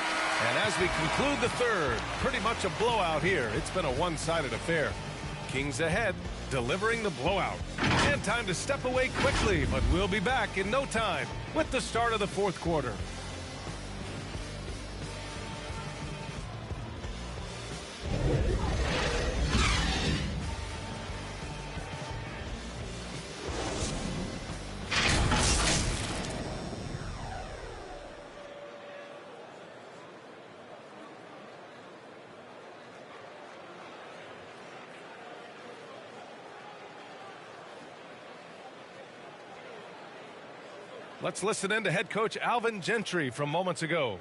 And as we conclude the third, pretty much a blowout here. It's been a one-sided affair. Kings ahead, delivering the blowout. And time to step away quickly, but we'll be back in no time with the start of the fourth quarter. Let's listen in to head coach Alvin Gentry from moments ago.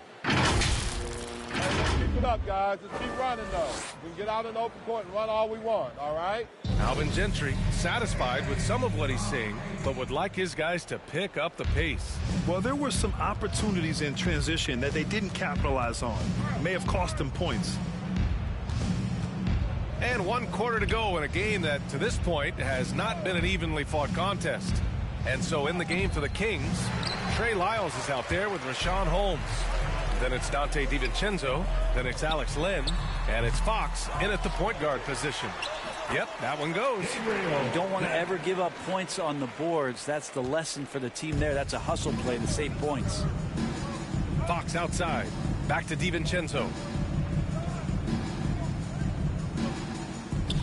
it up, guys. Just keep running, though. We can get out in the open court and run all we want, all right? Alvin Gentry satisfied with some of what he's seeing, but would like his guys to pick up the pace. Well, there were some opportunities in transition that they didn't capitalize on. May have cost them points. And 1 quarter to go in a game that, to this point, has not been an evenly fought contest. And so in the game for the Kings, Trey Lyles is out there with Rashawn Holmes. Then it's Dante DiVincenzo. Then it's Alex Len. And it's Fox in at the point guard position. Yep, that one goes. You don't want to ever give up points on the boards. That's the lesson for the team there. That's a hustle play to save points. Fox outside. Back to DiVincenzo.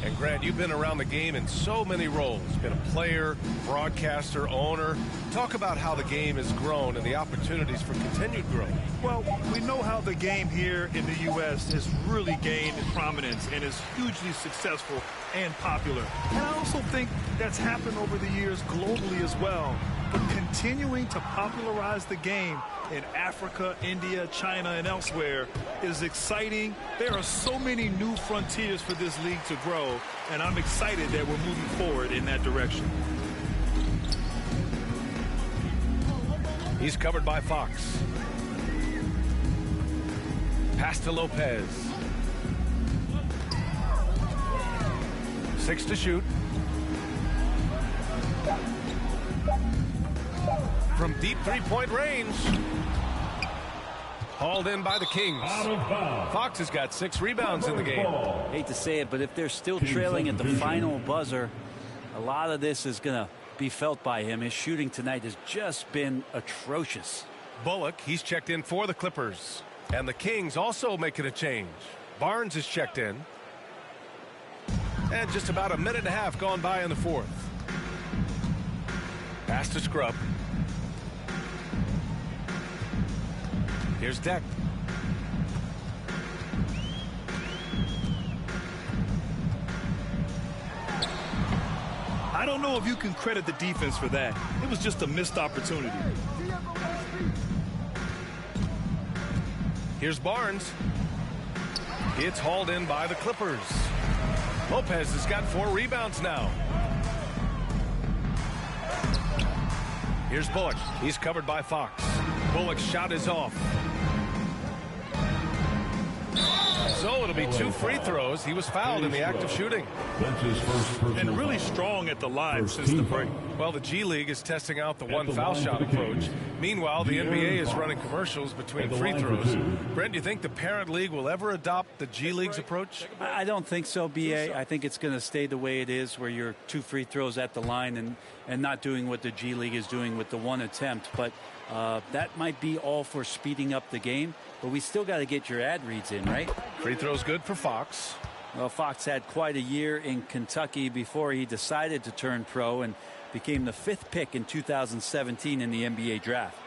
And Grant, you've been around the game in so many roles. Been a player, broadcaster, owner. Talk about how the game has grown and the opportunities for continued growth. Well, we know how the game here in the U.S. has really gained prominence and is hugely successful and popular. And I also think that's happened over the years globally as well. But continuing to popularize the game in Africa, India, China, and elsewhere is exciting. There are so many new frontiers for this league to grow, and I'm excited that we're moving forward in that direction. He's covered by Fox. Pass to Lopez. 6 to shoot. From deep three-point range. Hauled in by the Kings. Fox has got 6 rebounds in the game. Hate to say it, but if they're still trailing at the final buzzer, a lot of this is going to be felt by him. His shooting tonight has just been atrocious. Bullock, he's checked in for the Clippers. And the Kings also making a change. Barnes is checked in. And just about a minute and a half gone by in the fourth. Pass to Scrub. Here's Deck. I don't know if you can credit the defense for that. It was just a missed opportunity. Here's Barnes. It's hauled in by the Clippers. Lopez has got 4 rebounds now. Here's Bullock. He's covered by Fox. Bullock's shot is off. So it'll be 2 free throws. He was fouled in the act of shooting. And really strong at the line since the break. Well, the G League is testing out the 1 foul shot approach. Meanwhile, the NBA is running commercials between free throws. Brent, do you think the parent league will ever adopt the G League's approach? I don't think so, BA. I think it's going to stay the way it is, where you're 2 free throws at the line and not doing what the G League is doing with the 1 attempt. But that might be all for speeding up the game. But we still got to get your ad reads in, right? Free throws good for Fox. Well, Fox had quite a year in Kentucky before he decided to turn pro and became the 5th pick in 2017 in the NBA draft.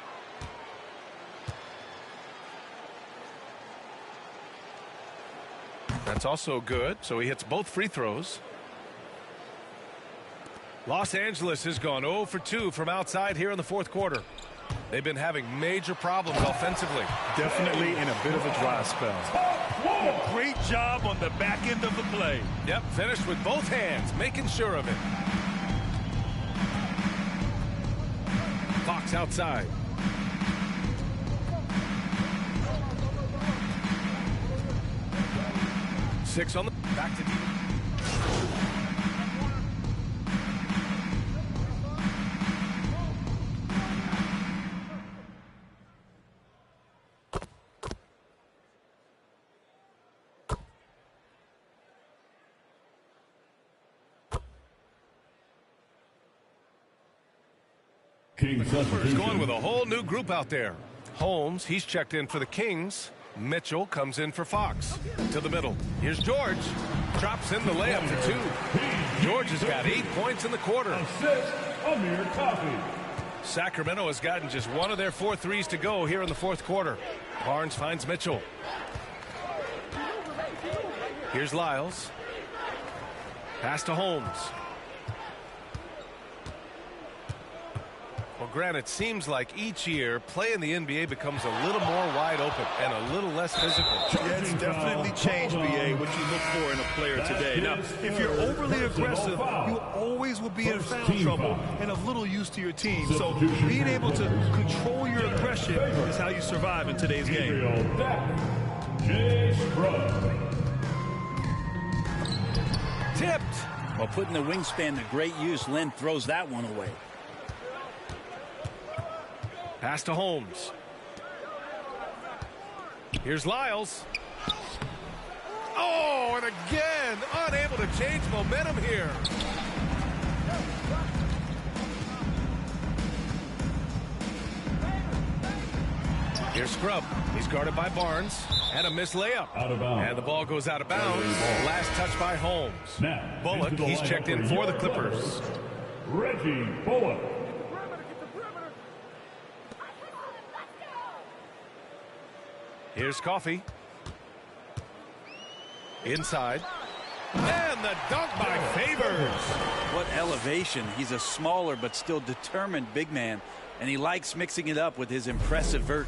That's also good. So he hits both free throws. Los Angeles has gone 0 for 2 from outside here in the fourth quarter. They've been having major problems offensively. Definitely in a bit of a dry spell. Great job on the back end of the play. Yep, finished with both hands, making sure of it. Fox outside. Six on the back to deep. The Clippers going with a whole new group out there. Holmes, he's checked in for the Kings. Mitchell comes in for Fox. To the middle. Here's George. Drops in the layup for 2. George has got 8 points in the quarter. Sacramento has gotten just 1 of their 4 threes to go here in the fourth quarter. Barnes finds Mitchell. Here's Lyles. Pass to Holmes. Well, Grant, it seems like each year play in the NBA becomes a little more wide open and a little less physical. Yeah, it's definitely changed, BA, what you look for in a player today. Now, if you're overly aggressive, you always will be in foul trouble and of little use to your team. So being able to control your aggression is how you survive in today's game. Tipped. While putting the wingspan to great use, Len throws that one away. Pass to Holmes. Here's Lyles. Oh, and again, unable to change momentum here. Here's Scrub. He's guarded by Barnes. And a missed layup. Out of bounds. And the ball goes out of bounds. Last touch by Holmes. Now, Bullock, he's checked in for the Clippers. Reggie Bullock. Here's Coffee. Inside. And the dunk by Favors. What elevation. He's a smaller but still determined big man, and he likes mixing it up with his impressive vert.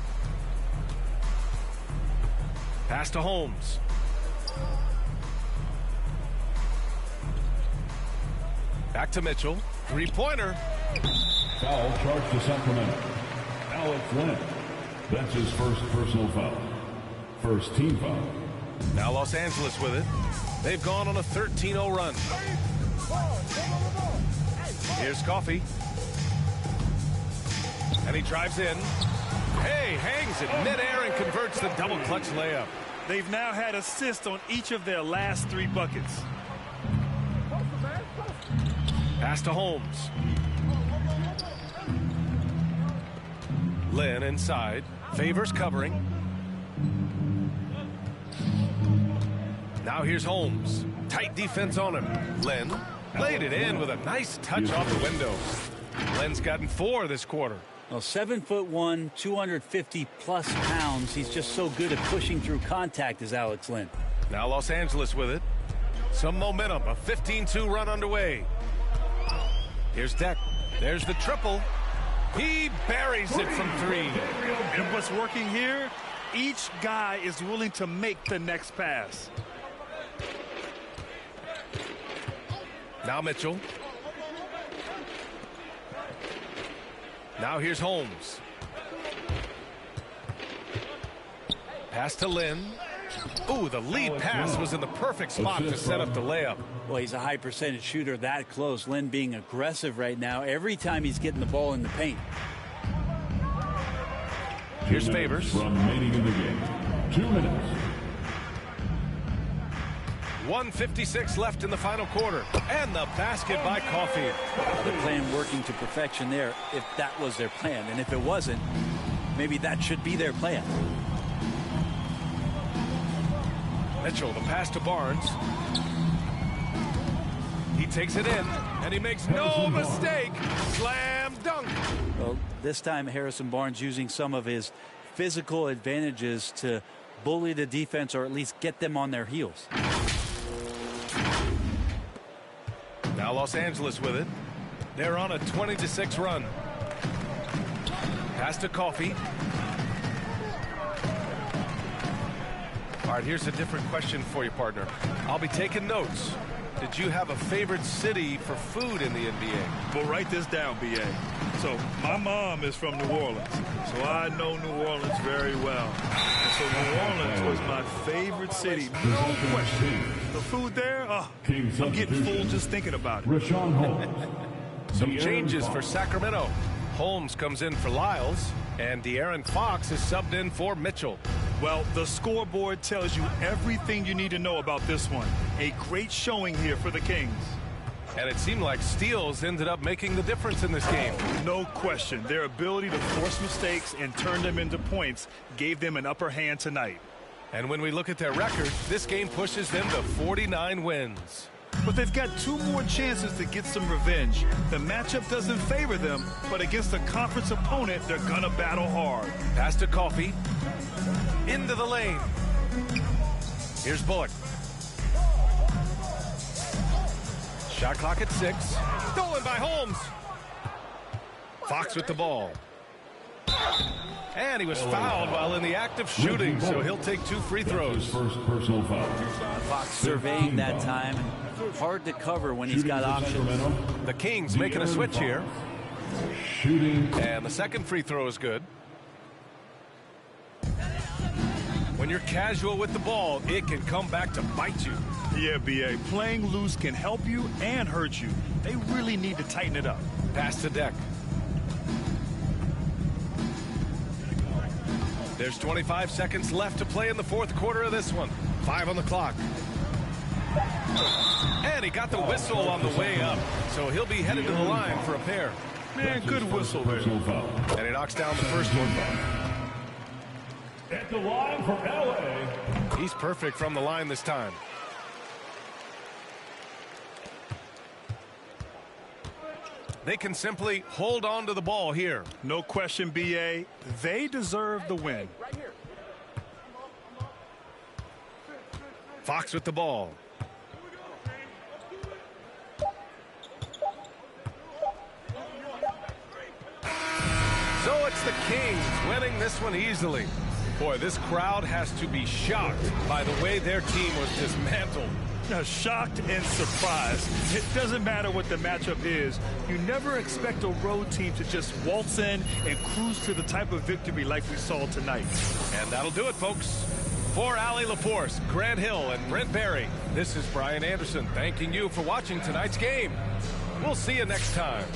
Pass to Holmes. Back to Mitchell. Three-pointer. Foul charged to Sacramento. Alex Len. That's his first personal foul. First team foul. Now Los Angeles with it. They've gone on a 13-0 run. Here's Coffee. And he drives in. Hey, hangs it midair and converts the double clutch layup. They've now had assists on each of their last 3 buckets. Pass to Holmes. Lynn inside. Favors covering. Now here's Holmes. Tight defense on him. Lynn laid it in with a nice touch off the window. Lynn's gotten 4 this quarter. Well, 7'1", 250+ pounds. He's just so good at pushing through contact as Alex Len. Now Los Angeles with it. Some momentum. A 15-2 run underway. Here's Deck. There's the triple. He buries it from 3. And what's working here, each guy is willing to make the next pass. Now Mitchell. Now here's Holmes. Pass to Lynn. Ooh, the lead pass was in the perfect spot to set up the layup. Well, he's a high percentage shooter that close. Lynn being aggressive right now every time he's getting the ball in the paint. Here's Favors. Remaining in the game. 2 minutes. 1:56 left in the final quarter. And the basket by Coffee. The plan working to perfection there, if that was their plan. And if it wasn't, maybe that should be their plan. Mitchell, the pass to Barnes. He takes it in, and he makes no mistake. Slam dunk. Well, this time Harrison Barnes using some of his physical advantages to bully the defense or at least get them on their heels. Now Los Angeles with it. They're on a 20-6 run. Pass to Coffee. All right, here's a different question for you, partner. I'll be taking notes. Did you have a favorite city for food in the NBA? Well, write this down, B.A. So my mom is from New Orleans, so I know New Orleans very well. And so New Orleans was my favorite city, no question. The food there, I'm getting full just thinking about it. Some changes for Sacramento. Holmes comes in for Lyles, and De'Aaron Fox is subbed in for Mitchell. Well, the scoreboard tells you everything you need to know about this one. A great showing here for the Kings. And it seemed like steals ended up making the difference in this game. No question. Their ability to force mistakes and turn them into points gave them an upper hand tonight. And when we look at their record, this game pushes them to 49 wins. But they've got 2 more chances to get some revenge. The matchup doesn't favor them, but against a conference opponent, they're gonna battle hard. Pass to Coffee. Into the lane. Here's Bullock. Shot clock at 6. Stolen by Holmes. Fox with the ball. And he was fouled while in the act of shooting, so he'll take 2 free throws. First personal foul. Fox surveying that time. Hard to cover when he's got options. The Kings making a switch here. Shooting. And the second free throw is good. When you're casual with the ball, it can come back to bite you. Yeah, B.A. Playing loose can help you and hurt you. They really need to tighten it up. Pass to Deck. There's 25 seconds left to play in the fourth quarter of this one. 5 on the clock. And he got the whistle on the way up, so he'll be headed to the line for a pair. Man, good whistle there. And he knocks down the first one. At the line for LA. He's perfect from the line this time. They can simply hold on to the ball here. No question, B.A. They deserve the win. Fox with the ball. So it's the Kings winning this one easily. Boy, this crowd has to be shocked by the way their team was dismantled. Shocked and surprised. It doesn't matter what the matchup is. You never expect a road team to just waltz in and cruise to the type of victory like we saw tonight. And that'll do it, folks. For Allie LaForce, Grant Hill, and Brent Barry, this is Brian Anderson thanking you for watching tonight's game. We'll see you next time.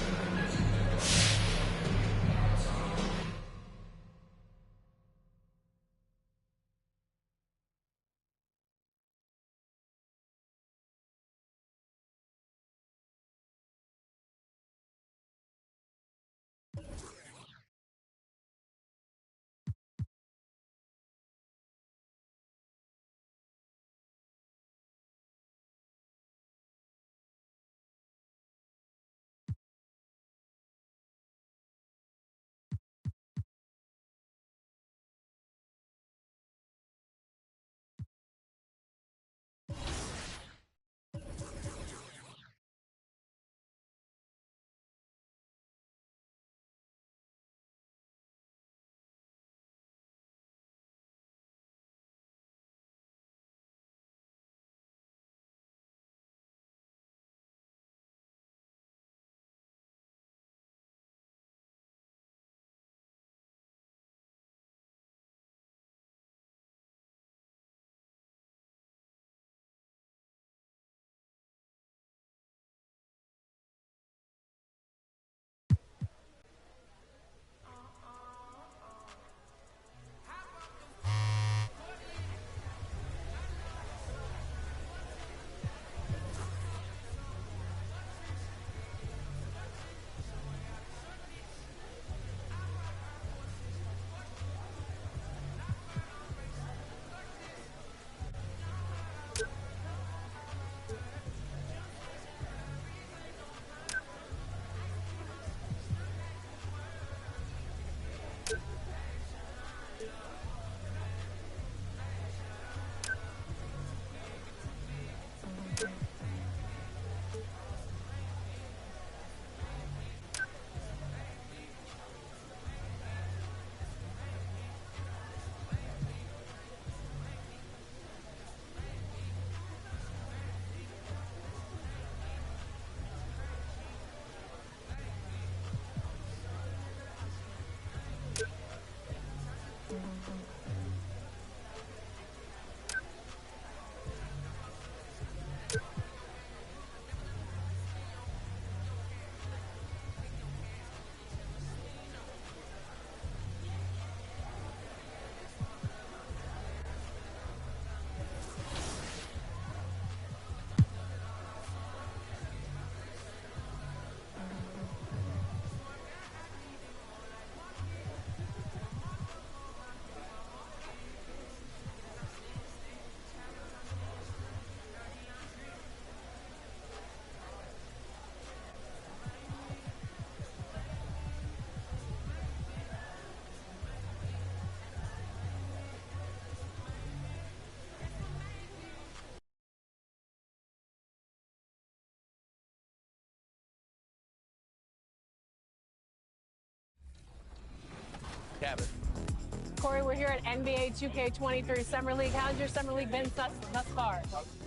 Cabot. Corey, we're here at NBA 2K23 Summer League. How's your Summer League been thus far?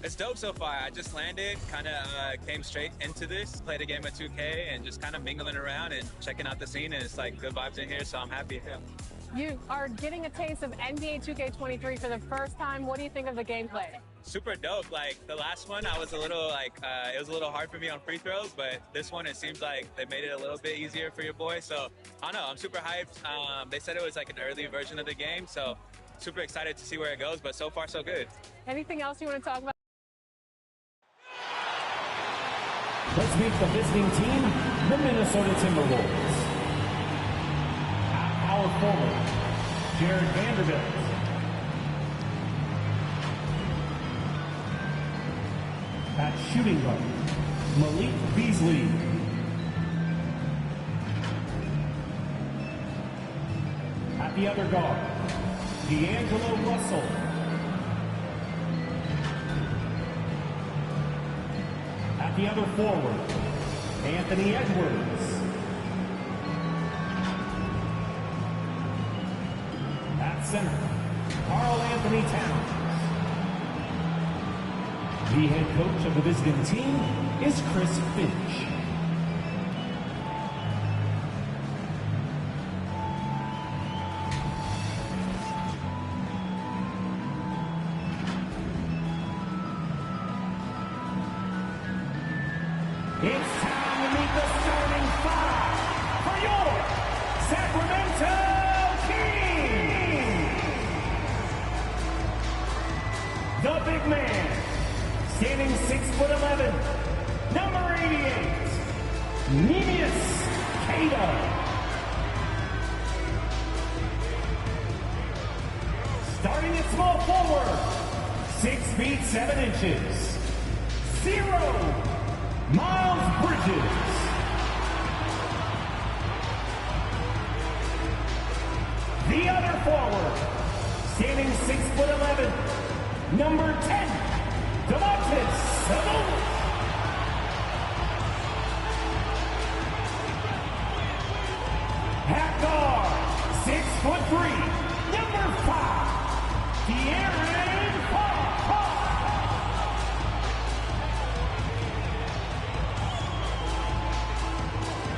It's dope so far. I just landed, kind of came straight into this, played a game of 2K, and just kind of mingling around and checking out the scene, and it's like good vibes in here, so I'm happy. You are getting a taste of NBA 2K23 for the first time. What do you think of the gameplay? Super dope. Like the last one, I was a little like, it was a little hard for me on free throws, but this one, it seems like they made it a little bit easier for your boy. So I don't know, I'm super hyped. They said it was like an early version of the game, so super excited to see where it goes, but so far so good. Anything else you want to talk about? Let's meet the visiting team, the Minnesota Timberwolves. At power forward, Jared Vanderbilt. At shooting guard, Malik Beasley. At the other guard, D'Angelo Russell. At the other forward, Anthony Edwards. At center, Karl Anthony Towns. The head coach of the visiting team is Chris Finch. It's time to meet the starting five for your Sacramento Kings. The big man, standing 6'11", number 88, Neemias Queta. Starting at small forward, 6 feet 7 inches, 0, Miles Bridges. The other forward, standing 6'11", number 10, Domantas Sabonis. At guard, 6'3", number 5, De'Aaron Fox.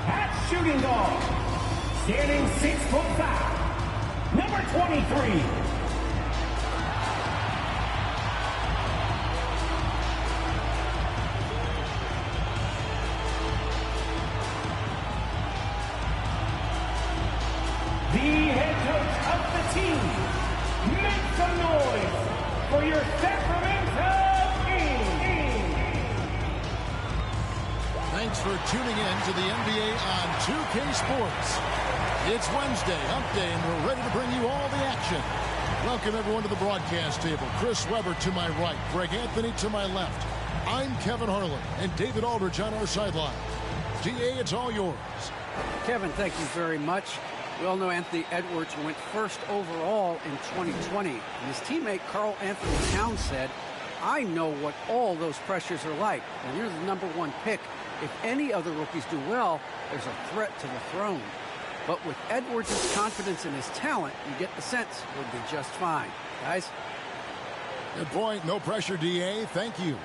At shooting guard, standing 6'5", number 23. The head coach of the team, make some noise for your Sacramento Kings. Thanks for tuning in to the NBA on 2K Sports. It's Wednesday, hump day, and we're ready to bring you all the action. Welcome everyone to the broadcast table. Chris Webber to my right, Greg Anthony to my left. I'm Kevin Harlan, and David Aldridge on our sideline. DA, it's all yours. Kevin, thank you very much. We all know Anthony Edwards went first overall in 2020. And his teammate Karl Anthony Towns said, I know what all those pressures are like. And you're the #1 pick. If any other rookies do well, there's a threat to the throne. But with Edwards' confidence in his talent, you get the sense he'll be just fine. Guys? Good point. No pressure, DA. Thank you.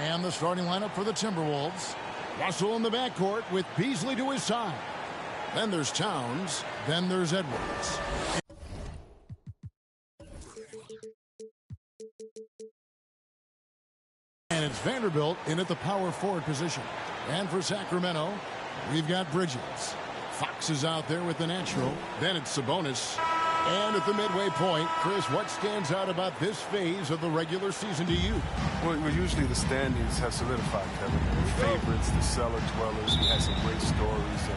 And the starting lineup for the Timberwolves. Russell in the backcourt with Beasley to his side. Then there's Towns. Then there's Edwards. And it's Vanderbilt in at the power forward position. And for Sacramento, we've got Bridges. Fox is out there with the natural. Then it's Sabonis. And at the midway point, Chris, what stands out about this phase of the regular season to you? Well, usually the standings have solidified, Kevin. The favorites, the cellar dwellers, we had some great stories.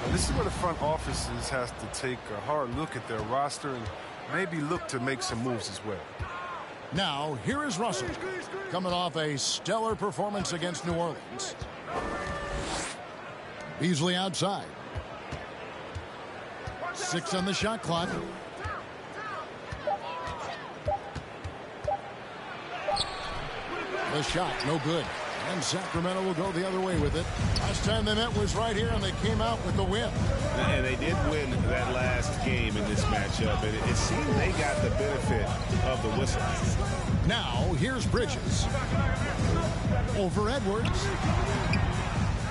And this is where the front offices has to take a hard look at their roster and maybe look to make some moves as well. Now, here is Russell, coming off a stellar performance against New Orleans. Beasley outside. 6 on the shot clock. The shot, no good. And Sacramento will go the other way with it. Last time they met was right here, and they came out with the win. And they did win that last game in this matchup, and it seemed they got the benefit of the whistle. Now, here's Bridges. Over Edwards.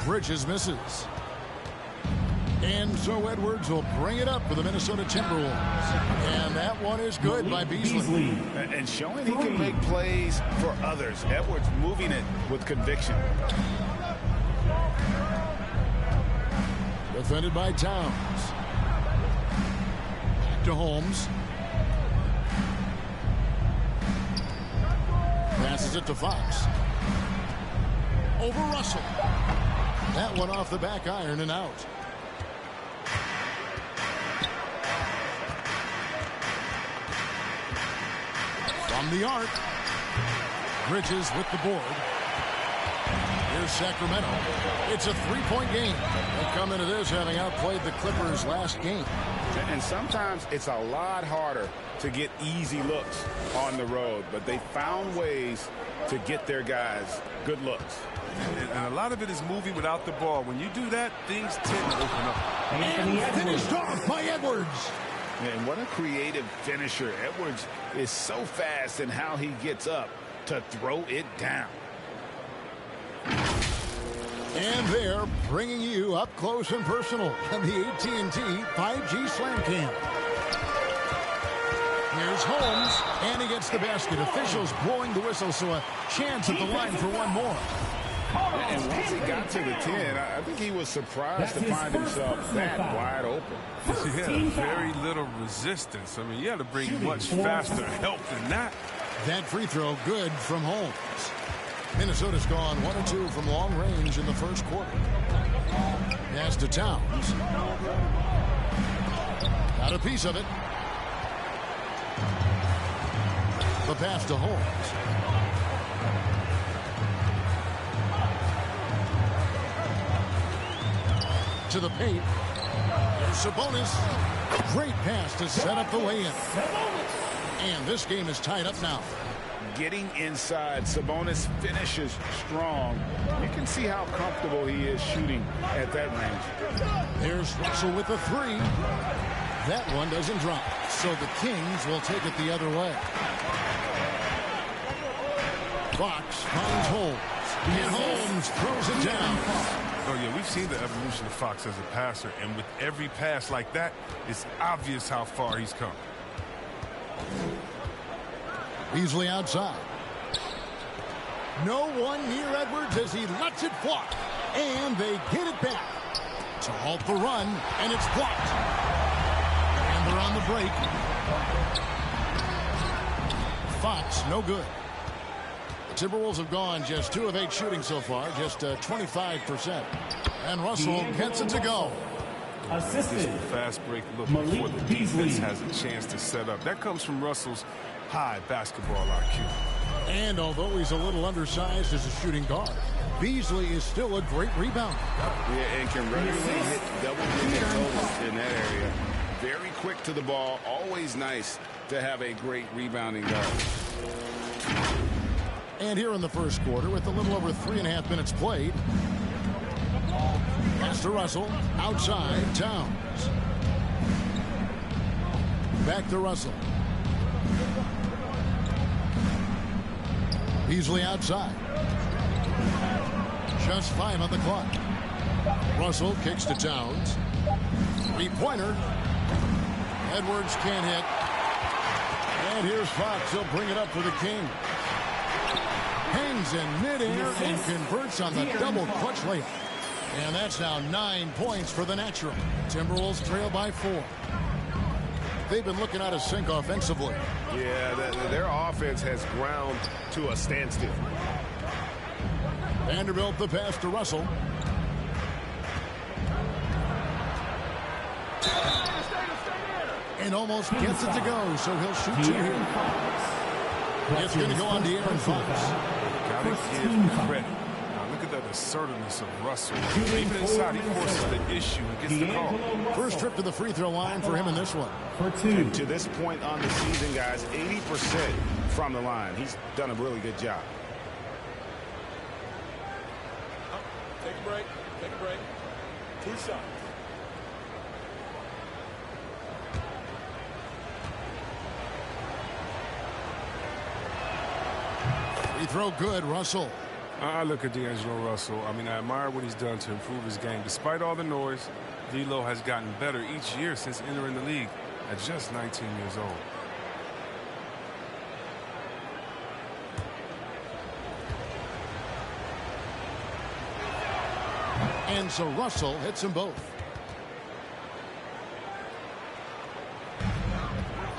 Bridges misses. And so Edwards will bring it up for the Minnesota Timberwolves. And that one is good by Beasley. And showing he can make plays for others. Edwards moving it with conviction. Defended by Towns. Back to Holmes. Passes it to Fox. Over Russell. That one off the back iron and out. From the arc. Bridges with the board. Here's Sacramento. It's a three-point game. They come into this having outplayed the Clippers last game. And sometimes it's a lot harder to get easy looks on the road, but they found ways to get their guys good looks. And a lot of it is moving without the ball. When you do that, things tend to open up. And finished off by Edwards. And what a creative finisher. Edwards is so fast in how he gets up to throw it down. And they're bringing you up close and personal on the AT&T 5G Slam Cam. Here's Holmes, and he gets the basket. Officials blowing the whistle, so a chance at the line for one more. And once he got to the 10, I think he was surprised to find himself that wide open. He had very little resistance. I mean, you had to bring much faster help than that. That free throw good from Holmes. Minnesota's gone 1 of 2 from long range in the first quarter. Pass to Towns. Got a piece of it. The pass to Holmes. To the paint. There's Sabonis. Great pass to set up the lay-in. And this game is tied up now. Getting inside, Sabonis finishes strong. You can see how comfortable he is shooting at that range. There's Russell with the three. That one doesn't drop. So the Kings will take it the other way. Fox finds Holmes. And Holmes throws it down. Oh, yeah, we've seen the evolution of Fox as a passer, and with every pass like that, it's obvious how far he's come. Beasley outside. No one near Edwards as he lets it fly. And they get it back to halt the run, and it's blocked. And they're on the break. Fox, no good. The Timberwolves have gone just 2 of 8 shooting so far, just 25%. And Russell gets it to go. This fast break look before the defense has a chance to set up. That comes from Russell's high basketball IQ. And although he's a little undersized as a shooting guard, Beasley is still a great rebounder. Yeah, and can regularly hit double-digit totals in that area. Very quick to the ball. Always nice to have a great rebounding guard. And here in the first quarter, with a little over 3.5 minutes played, pass to Russell, outside, Towns. Back to Russell. Beasley outside. Just 5 on the clock. Russell kicks to Towns. Three-pointer. Edwards can't hit. And here's Fox. He'll bring it up for the King. Hangs in midair and converts on the double clutch layup. And that's now 9 points for the natural. Timberwolves trail by 4. They've been looking out of sync offensively. Yeah, their offense has ground to a standstill. Vanderbilt the pass to Russell. And almost gets it to go, so he'll shoot 2 here. It's going to go on to Aaron Fox. Got to give credit. Now look at that assertiveness of Russell. Even inside, he forces the issue and gets the call. First trip to the free throw line for him in this one. And to this point on the season, guys, 80% from the line. He's done a really good job. Take a break. Take a break. 2 shots. Free throw good, Russell. I look at D'Angelo Russell. I mean, I admire what he's done to improve his game. Despite all the noise, D'Lo has gotten better each year since entering the league at just 19 years old. And so Russell hits them both.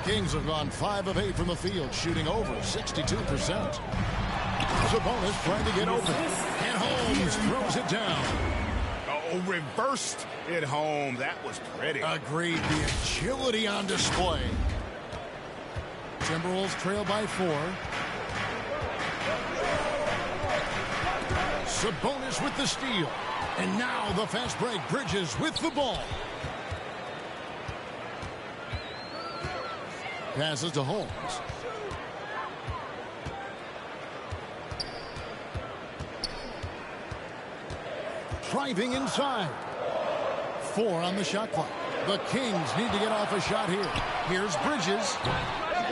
Kings have gone 5 of 8 from the field, shooting over 62%. Sabonis trying to get open. And Holmes throws it down. Oh, reversed it home. That was pretty. Agreed. The agility on display. Timberwolves trail by 4. Sabonis with the steal. And now the fast break. Bridges with the ball. Passes to Holmes. Driving inside. 4 on the shot clock. The Kings need to get off a shot here. Here's Bridges.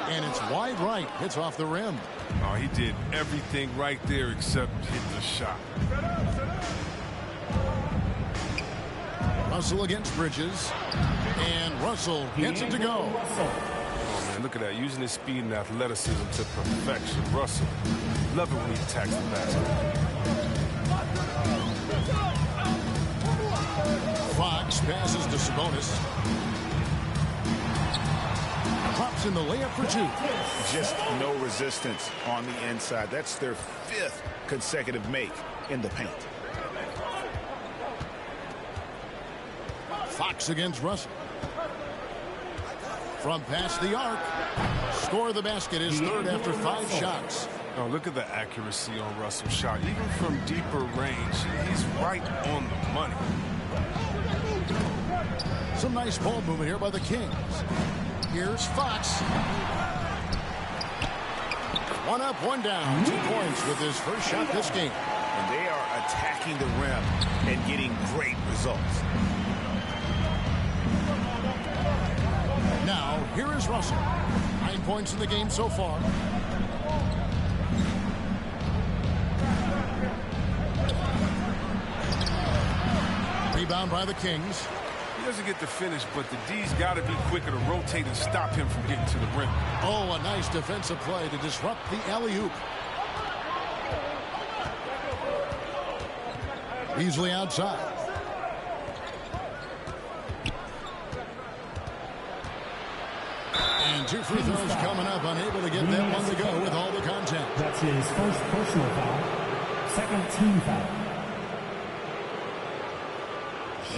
And it's wide right. Hits off the rim. Oh, he did everything right there except hit the shot. Russell against Bridges. And Russell gets it to go. Oh, man, look at that. Using his speed and athleticism to perfection. Russell, love it when he attacks the basket. Fox passes to Sabonis. Pops in the layup for 2. Just no resistance on the inside. That's their 5th consecutive make in the paint. Fox against Russell. From past the arc. Score the basket is 3rd after 5 shots. Oh, look at the accuracy on Russell's shot. Even from deeper range, he's right on the money. Some nice ball movement here by the Kings. Here's Fox. 1 up, 1 down. 2 points with his first shot this game. And they are attacking the rim and getting great results. Now, here is Russell. 9 points in the game so far. Rebound by the Kings. He doesn't get the finish, but the D's got to be quicker to rotate and stop him from getting to the rim. Oh, a nice defensive play to disrupt the alley-oop. Easily outside. And 2 free throws coming up, unable to get that one to go with all the contact. That's his first personal foul, 2nd team foul.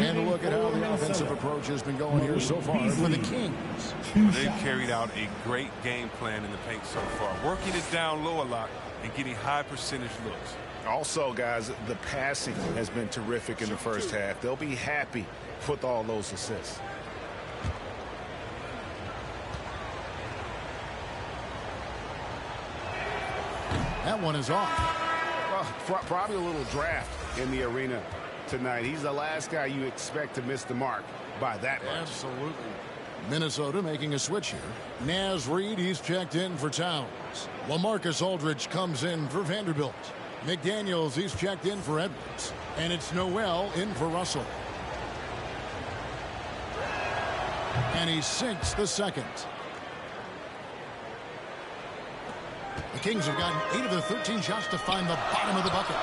And a look at how the offensive approach has been going here so far for the Kings. They've carried out a great game plan in the paint so far, working it down low a lot and getting high percentage looks. Also, guys, the passing has been terrific in the first half. They'll be happy with all those assists. That one is off. Well, probably a little draft in the arena tonight. He's the last guy you expect to miss the mark by that much. Absolutely. Minnesota making a switch here. Naz Reid, he's checked in for Towns. LaMarcus Aldridge comes in for Vanderbilt. McDaniels, he's checked in for Edwards. And it's Noel in for Russell. And he sinks the second. The Kings have gotten 8 of their 13 shots to find the bottom of the bucket.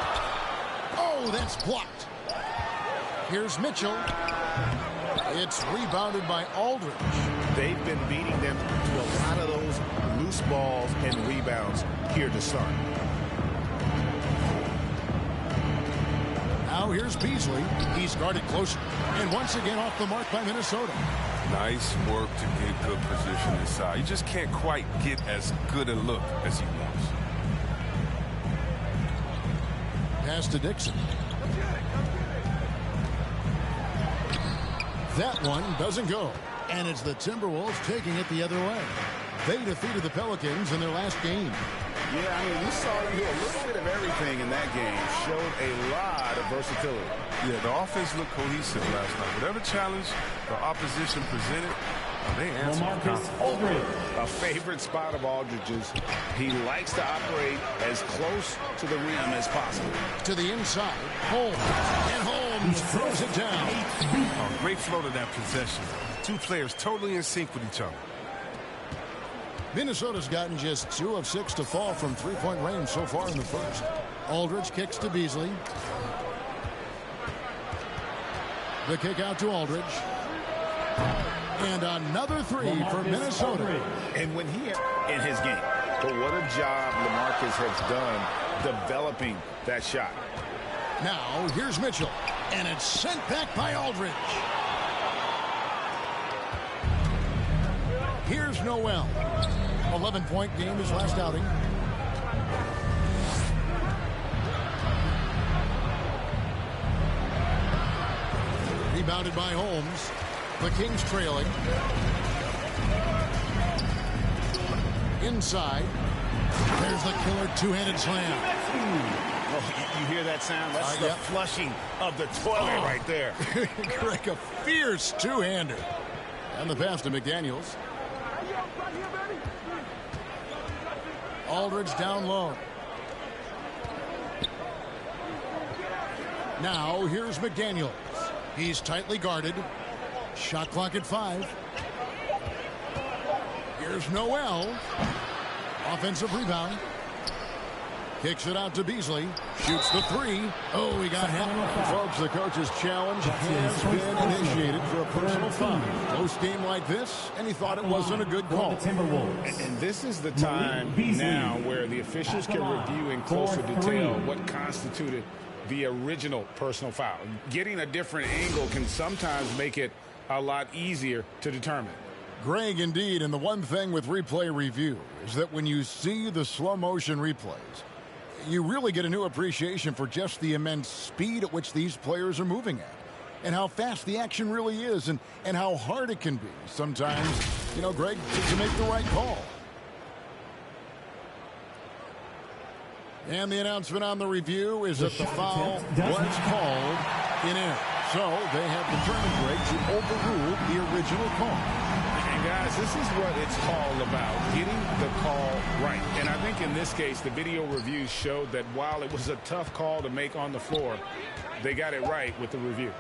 Oh, that's blocked. Here's Mitchell. It's rebounded by Aldridge. They've been beating them to a lot of those loose balls and rebounds here to start. Now here's Beasley. He's guarded closer. And once again off the mark by Minnesota. Nice work to get good position inside. You just can't quite get as good a look as he wants. Pass to Dixon. That one doesn't go. And it's the Timberwolves taking it the other way. They defeated the Pelicans in their last game. Yeah, I mean, we saw him do a little bit of everything in that game. Showed a lot of versatility. Yeah, the offense looked cohesive last night. Whatever challenge the opposition presented, they answered. A favorite spot of Aldridge's. He likes to operate as close to the rim as possible. To the inside, Holmes. And Holmes throws it down. Oh, great flow to that possession. Two players totally in sync with each other. Minnesota's gotten just 2 of 6 to fall from three-point range so far in the first. Aldridge kicks to Beasley. The kick out to Aldridge. And another three for Minnesota. And when he in his game, but what a job LaMarcus has done developing that shot. Now here's Mitchell, and it's sent back by Aldridge. Here's Noel. 11-point game his last outing. Rebounded by Holmes. The Kings trailing. Inside. There's the killer two-handed slam. Oh, you hear that sound? That's the flushing of the toilet right there. Greg, a fierce two-hander. And the pass to McDaniels. Aldridge down low. Now here's McDaniels. He's tightly guarded. Shot clock at 5. Here's Noel. Offensive rebound. Kicks it out to Beasley. Shoots the 3. Oh, he got hit. Folks, the coach's challenge has been initiated for a personal foul. Close game like this, and he thought it wasn't a good call. And this is the time now where the officials can review in closer detail what constituted the original personal foul. Getting a different angle can sometimes make it a lot easier to determine. Greg, indeed, and the one thing with replay review is that when you see the slow motion replays, you really get a new appreciation for just the immense speed at which these players are moving at, and how fast the action really is, and how hard it can be sometimes, you know, Greg, to make the right call. And the announcement on the review is that the foul was called in error. So they have determined, Greg, to overrule the original call. And guys, this is what it's all about, getting the call right. And I think in this case, the video reviews showed that while it was a tough call to make on the floor, they got it right with the review.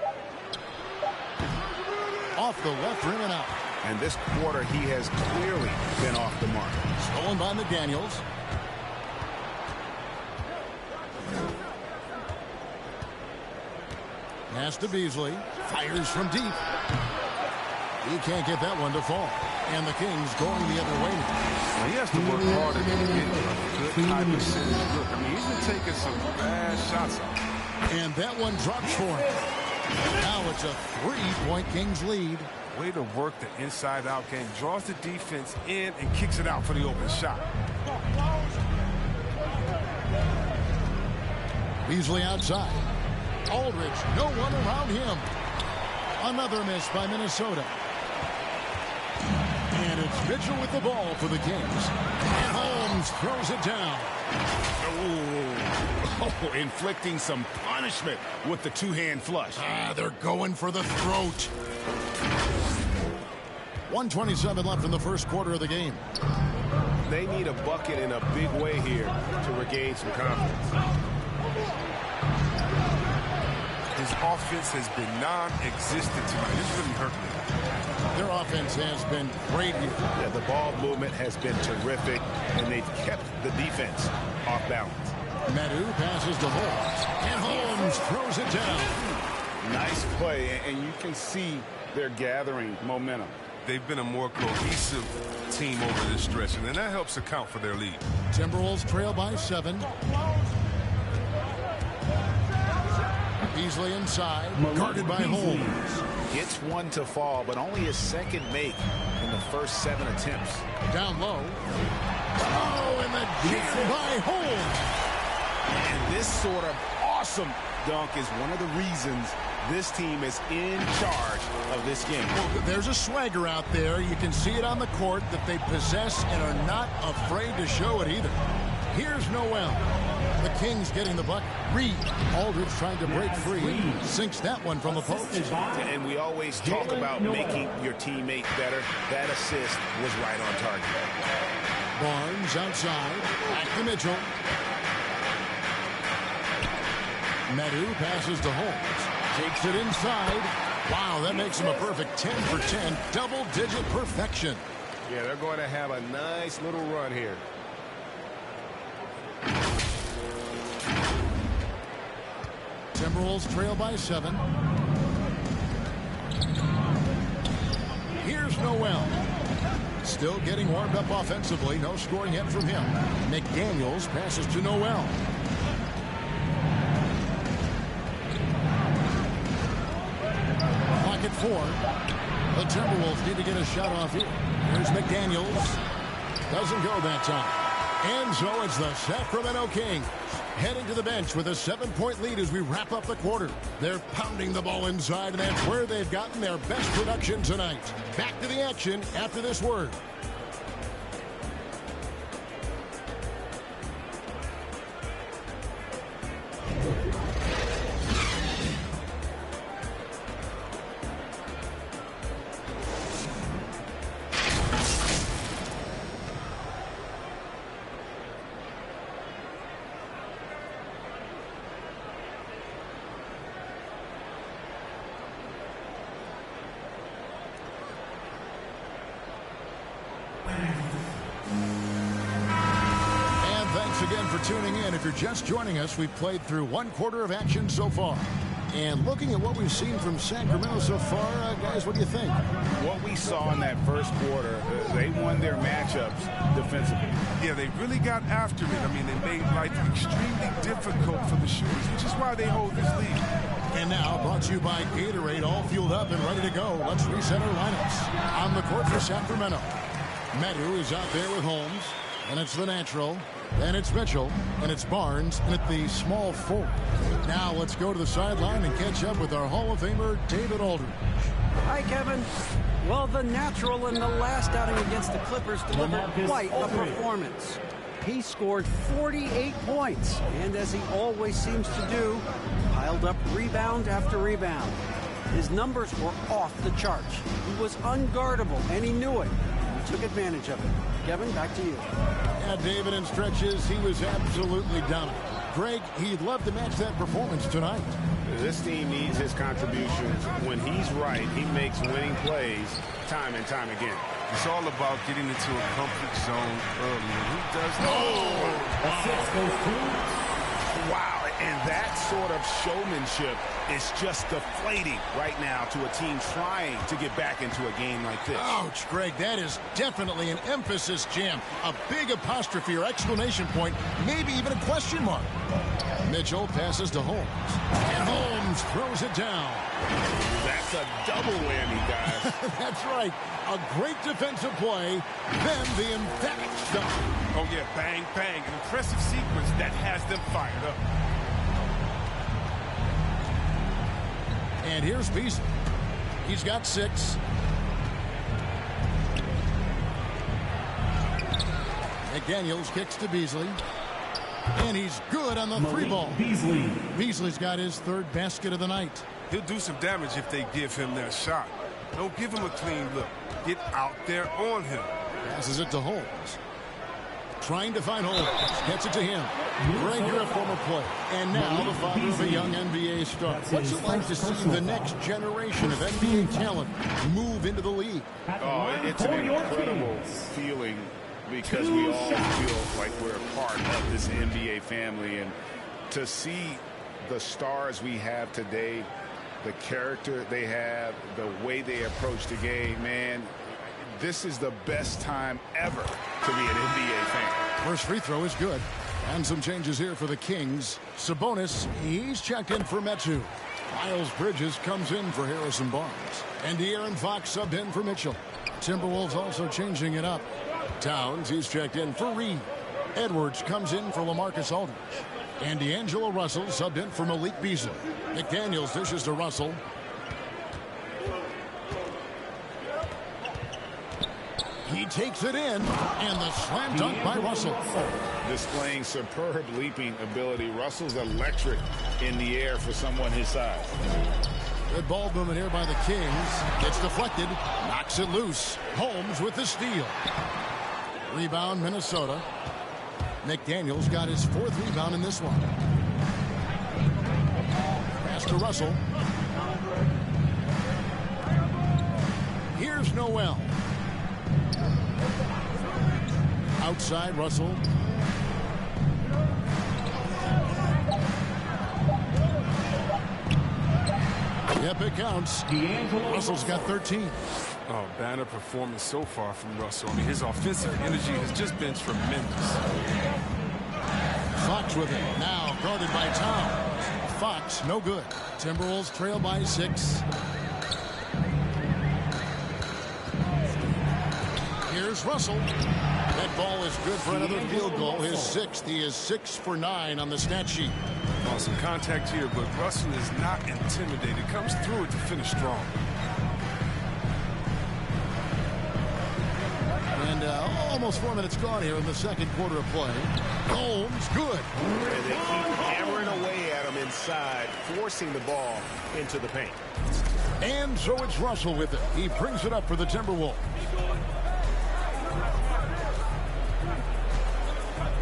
Off the left rim and out. And this quarter, he has clearly been off the mark. Stolen by McDaniels. Pass to Beasley. Fires from deep. He can't get that one to fall. And the Kings going the other way now. Well, he has to work harder to get a good high percentage look. I mean, he's been taking some bad shots out. And that one drops for him. Now it's a 3-point Kings lead. Way to work the inside-out game. Draws the defense in and kicks it out for the open shot. Beasley outside. Aldridge, no one around him. Another miss by Minnesota. And it's Mitchell with the ball for the Kings. And Holmes throws it down. Oh, inflicting some punishment with the two-hand flush. They're going for the throat. 1:27 left in the first quarter of the game. They need a bucket in a big way here to regain some confidence. His offense has been non-existent tonight. This really hurt me. Their offense has been great here. Yeah, the ball movement has been terrific, and they've kept the defense off balance. Medu passes to Holmes, and Holmes throws it down. Nice play, and you can see they're gathering momentum. They've been a more cohesive team over this stretch, and then that helps account for their lead. Timberwolves trail by 7. Beasley inside, guarded by Holmes. Gets one to fall, but only his second make in the first 7 attempts. Down low. Oh, and the jam by Holmes. And this sort of awesome dunk is one of the reasons this team is in charge of this game. Well, there's a swagger out there. You can see it on the court that they possess and are not afraid to show it either. Here's Noel. The Kings getting the buck. Reed. Aldridge trying to break free. Sinks that one from the post. And we always talk about making your teammate better. That assist was right on target. Barnes outside. Back to Mitchell. Medu passes to Holmes. Takes it inside. Wow, that makes him a perfect 10 for 10. Double-digit perfection. Yeah, they're going to have a nice little run here. Timberwolves trail by 7. Here's Noel. Still getting warmed up offensively. No scoring yet from him. McDaniels passes to Noel. Clock at 4. The Timberwolves need to get a shot off here. Here's McDaniels. Doesn't go that time. And so it's the Sacramento Kings heading to the bench with a 7-point lead as we wrap up the quarter. They're pounding the ball inside, and that's where they've gotten their best production tonight. Back to the action after this word. Again for tuning in. If you're just joining us, we've played through 1 quarter of action so far. And looking at what we've seen from Sacramento so far, guys, what do you think? What we saw in that first quarter, they won their matchups defensively. Yeah, they really got after it. I mean, they made life extremely difficult for the shooters, which is why they hold this lead. And now, brought to you by Gatorade, all fueled up and ready to go. Let's reset our lineups. On the court for Sacramento, Medu is out there with Holmes. And it's the natural, and it's Mitchell, and it's Barnes, and at the small forward. Now let's go to the sideline and catch up with our Hall of Famer, David Aldridge. Hi, Kevin. Well, the natural in the last outing against the Clippers delivered quite a performance. He scored 48 points, and as he always seems to do, piled up rebound after rebound. His numbers were off the charts. He was unguardable, and he knew it. He took advantage of it. Kevin, back to you. Yeah, David, in stretches, he was absolutely dominant. Greg, he'd love to match that performance tonight. This team needs his contributions. When he's right, he makes winning plays time and time again. It's all about getting into a comfort zone early. And he does that. Wow, and that sort of showmanship is just deflating right now to a team trying to get back into a game like this. Ouch, Greg, that is definitely an emphasis jam. A big apostrophe or exclamation point, maybe even a question mark. Mitchell passes to Holmes, and Holmes throws it down. That's a double whammy, guys. That's right. A great defensive play, then the emphatic stop. Oh, yeah, bang, bang. An impressive sequence that has them fired up. And here's Beasley. He's got 6. McDaniels kicks to Beasley. And he's good on the 3-ball. Beasley's got his 3rd basket of the night. He'll do some damage if they give him that shot. Don't give him a clean look. Get out there on him. Passes it to Holmes. Trying to find Holmes. Gets it to him. Greg, you're a former player. And now the father of a young NBA star. What's it like to see the next generation of NBA talent move into the league? Oh, it's an incredible feeling because we all feel like we're a part of this NBA family. And to see the stars we have today, the character they have, the way they approach the game, man, this is the best time ever to be an NBA fan. First free throw is good. And some changes here for the Kings. Sabonis, he's checked in for Metu. Miles Bridges comes in for Harrison Barnes. And De'Aaron Fox subbed in for Mitchell. Timberwolves also changing it up. Towns, he's checked in for Reed. Edwards comes in for LaMarcus Aldridge. And D'Angelo Russell subbed in for Malik Beasley. McDaniels dishes to Russell. He He takes it in, and the slam dunk by Russell. Displaying superb leaping ability. Russell's electric in the air for someone his size. Good ball movement here by the Kings. Gets deflected, knocks it loose. Holmes with the steal. Rebound, Minnesota. McDaniels got his 4th rebound in this one. Pass to Russell. Here's Noel. Outside, Russell. Yep, it counts. Russell's got 13. Oh, banner performance so far from Russell. I mean, his offensive energy has just been tremendous. Fox with it. Now guarded by Towns. Fox, no good. Timberwolves trail by 6. Here's Russell. That ball is good for another field goal. His 6th. He is 6 for 9 on the stat sheet. Some contact here, but Russell is not intimidated. Comes through it to finish strong. And almost 4 minutes gone here in the second quarter of play. Holmes, good. And they keep hammering away at him inside, forcing the ball into the paint. And so it's Russell with it. He brings it up for the Timberwolves.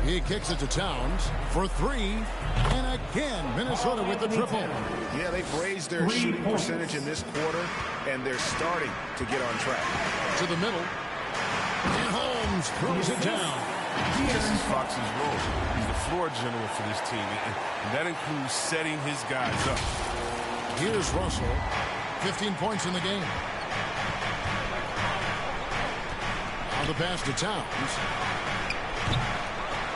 He kicks it to Towns for 3. And again, Minnesota with the triple. Yeah, they've raised their shooting percentage in this quarter, and they're starting to get on track. To the middle. And Holmes throws it down. This is Fox's role. He's the floor general for this team, and that includes setting his guys up. Here's Russell. 15 points in the game. Now the pass to Towns.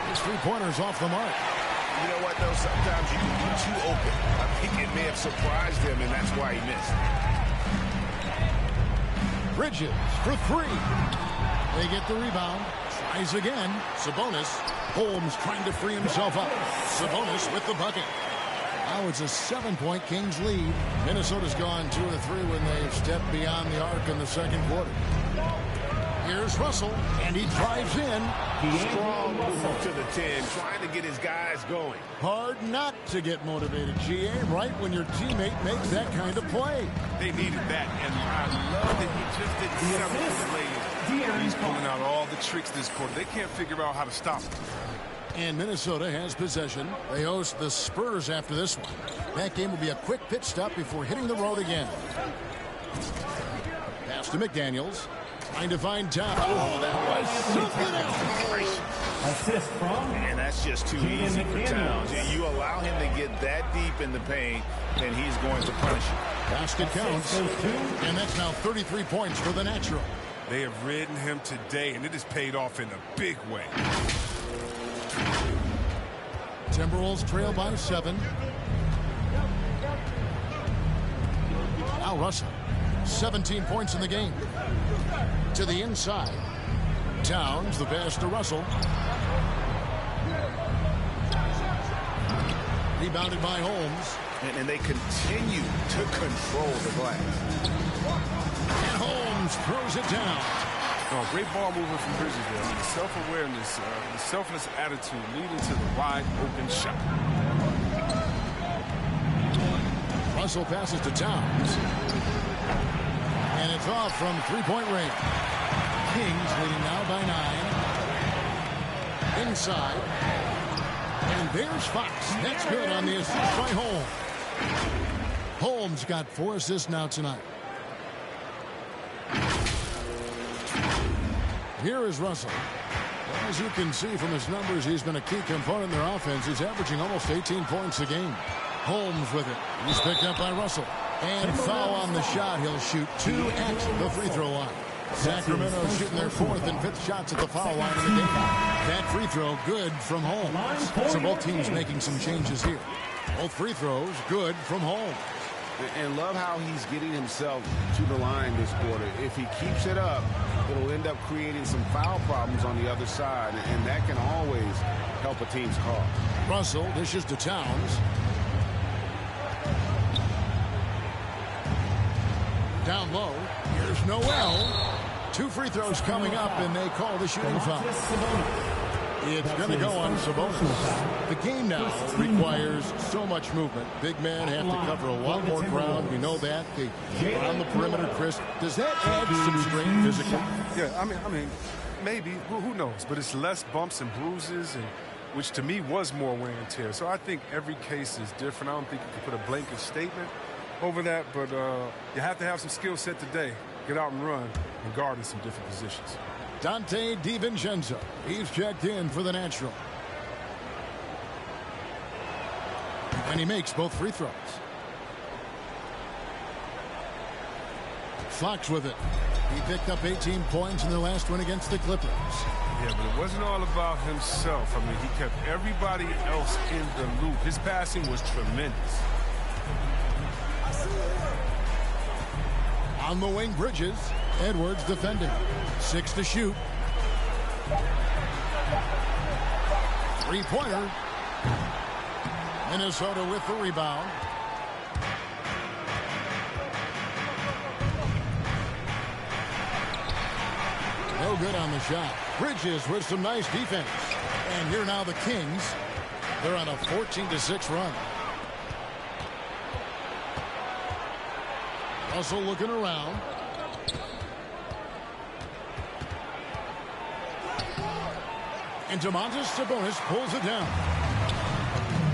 His 3-pointers off the mark. You know what, though? Sometimes you can be too open. I think it may have surprised him, and that's why he missed. Bridges for 3. They get the rebound. Tries again. Sabonis. Holmes trying to free himself up. Sabonis with the bucket. Now it's a 7-point Kings lead. Minnesota's gone 2 of 3 when they've stepped beyond the arc in the second quarter. Here's Russell, and he drives in. Strong move to the 10, trying to get his guys going. Hard not to get motivated, GA, right when your teammate makes that kind of play. They needed that, and I love that he just didn't settle for the lay-in. He's pulling out all the tricks this quarter. They can't figure out how to stop him. And Minnesota has possession. They host the Spurs after this one. That game will be a quick pit stop before hitting the road again. Pass to McDaniels. Trying to find Towns. Oh, that was something else. Assist from. And that's just too easy for Towns. You allow him to get that deep in the paint, and he's going to punish you. Basket counts. And that's now 33 points for the natural. They have ridden him today, and it has paid off in a big way. Timberwolves trail by 7. Now Russell. 17 points in the game. To the inside. Towns, the pass to Russell. Rebounded by Holmes. And they continue to control the glass. And Holmes throws it down. Oh, great ball movement from Bridges there. The self-awareness, the selfless attitude leading to the wide open shot. Russell passes to Towns. And it's off from 3-point range. Kings leading now by 9. Inside. And there's Fox. That's good on the assist by Holmes. Holmes got 4 assists now tonight. Here is Russell. As you can see from his numbers, he's been a key component in their offense. He's averaging almost 18 points a game. Holmes with it. He's picked up by Russell. And foul on the shot. He'll shoot 2 at the free throw line. Sacramento shooting their 4th and 5th shots at the foul line of the game. That free throw good from Holmes. So both teams making some changes here. Both free throws good from Holmes. And love how he's getting himself to the line this quarter. If he keeps it up, it'll end up creating some foul problems on the other side, and that can always help a team's cause. Russell dishes to Towns. Down low. Here's Noel. 2 free throws coming up, and they call the shooting foul. It's going to go on Sabonis. The game now requires so much movement. Big men have to cover a lot more ground. We know that. On the perimeter, Chris, does that add some strain physically? Yeah, I mean, maybe. Who knows? But it's less bumps and bruises, and which to me was more wear and tear. So I think every case is different. I don't think you can put a blanket statement over that, but you have to have some skill set today. Get out and run and guard in some different positions. Dante DiVincenzo. He's checked in for the Natural. And he makes both free throws. Fox with it. He picked up 18 points in the last one against the Clippers. Yeah, but it wasn't all about himself. I mean, he kept everybody else in the loop. His passing was tremendous. On the wing, Bridges. Edwards defending. 6 to shoot. 3-pointer. Minnesota with the rebound. No good on the shot. Bridges with some nice defense. And here now the Kings. They're on a 14-6 run. Russell looking around. And Domantas Sabonis pulls it down.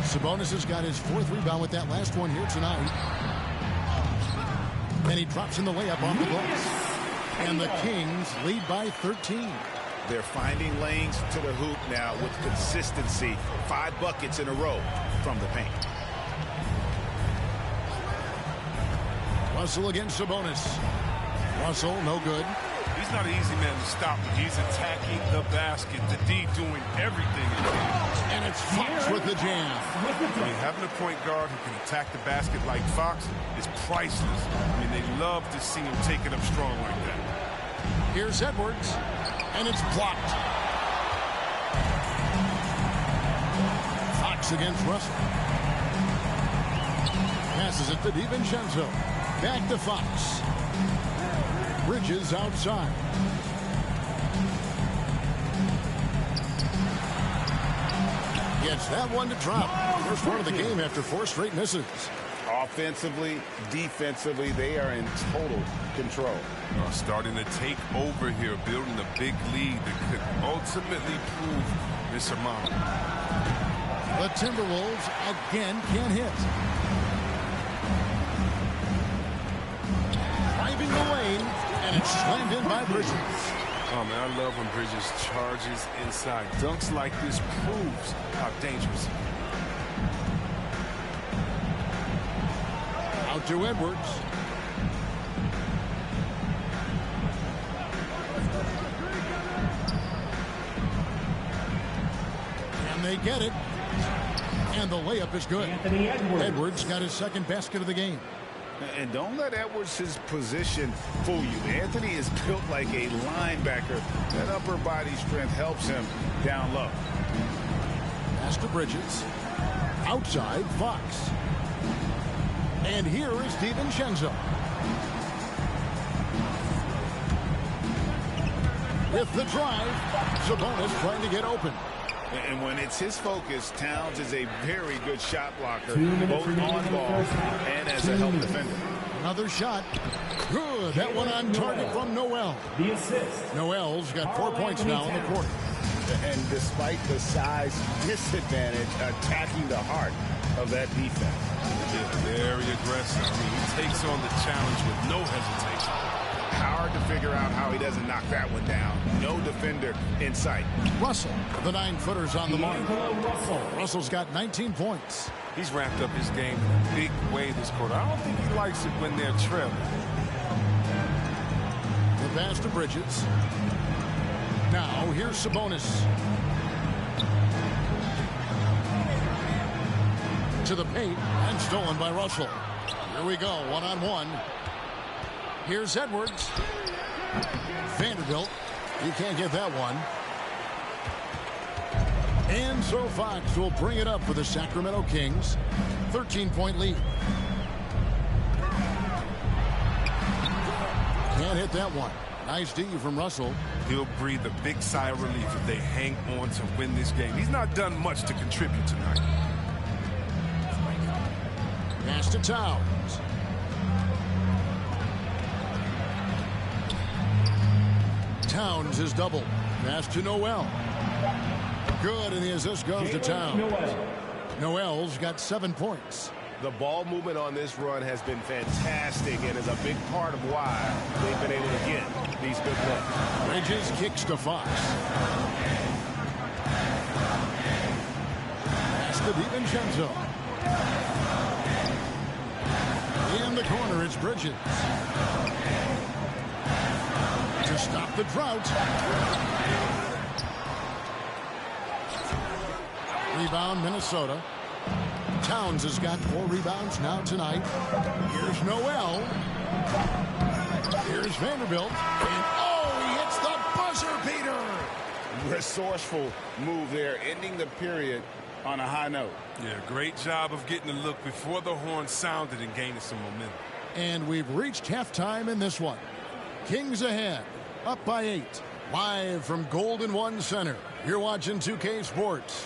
Sabonis has got his 4th rebound with that last one here tonight. And he drops in the layup off the glass. And the Kings lead by 13. They're finding lanes to the hoop now with consistency. 5 buckets in a row from the paint. Russell against Sabonis. Russell, no good. He's not an easy man to stop. He's attacking the basket. The D doing everything. And it's Fox with the jam. I mean, having a point guard who can attack the basket like Fox is priceless. I mean, they love to see him take it up strong like that. Here's Edwards, and it's blocked. Fox against Russell. Passes it to DiVincenzo. Back to Fox. Bridges outside. Gets that one to drop. First one of the game after 4 straight misses. Offensively, defensively, they are in total control. Starting to take over here, building a big lead that could ultimately prove insurmountable. The Timberwolves again can't hit. Driving the lane, and it's slammed in by Bridges. Oh, man, I love when Bridges charges inside. Dunks like this proves how dangerous he is. Out to Edwards. And they get it. And the layup is good. Edwards got his 2nd basket of the game. And don't let Edwards' position fool you. Anthony is built like a linebacker. That upper body strength helps him down low. Pass to Bridges. Outside, Fox. And here is DiVincenzo. With the drive, Sabonis trying to get open. And when it's his focus, Towns is a very good shot blocker, both on ball and as a help defender. Another shot. Good. That one on target from Noel. The assist. Noel's got 4 points now in the quarter. And despite the size disadvantage, attacking the heart of that defense. Very aggressive. I mean, he takes on the challenge with no hesitation. Hard to figure out how he doesn't knock that one down. No defender in sight. Russell, the 9-footers on the mark. Russell's got 19 points. He's ramped up his game in a big way this quarter. I don't think he likes it when they're trailing. The pass to Bridges. Now, here's Sabonis. To the paint, and stolen by Russell. Here we go, one-on-one. Here's Edwards. Vanderbilt. He can't get that one. And so Fox will bring it up for the Sacramento Kings. 13-point lead. Can't hit that one. Nice D from Russell. He'll breathe a big sigh of relief if they hang on to win this game. He's not done much to contribute tonight. Pass to Towns. Towns is double. Pass to Noel. Good, and the assist goes to Towns. Noel's got 7 points. The ball movement on this run has been fantastic and is a big part of why they've been able to get these good looks. Bridges kicks to Fox. Pass to DiVincenzo. In the corner, it's Bridges. To stop the drought. Rebound, Minnesota. Towns has got 4 rebounds now tonight. Here's Noel. Here's Vanderbilt. And he hits the buzzer beater. Resourceful move there, ending the period on a high note. Yeah, great job of getting the look before the horn sounded and gaining some momentum. And we've reached halftime in this one. Kings ahead, up by 8. Live from Golden One Center. You're watching 2K Sports.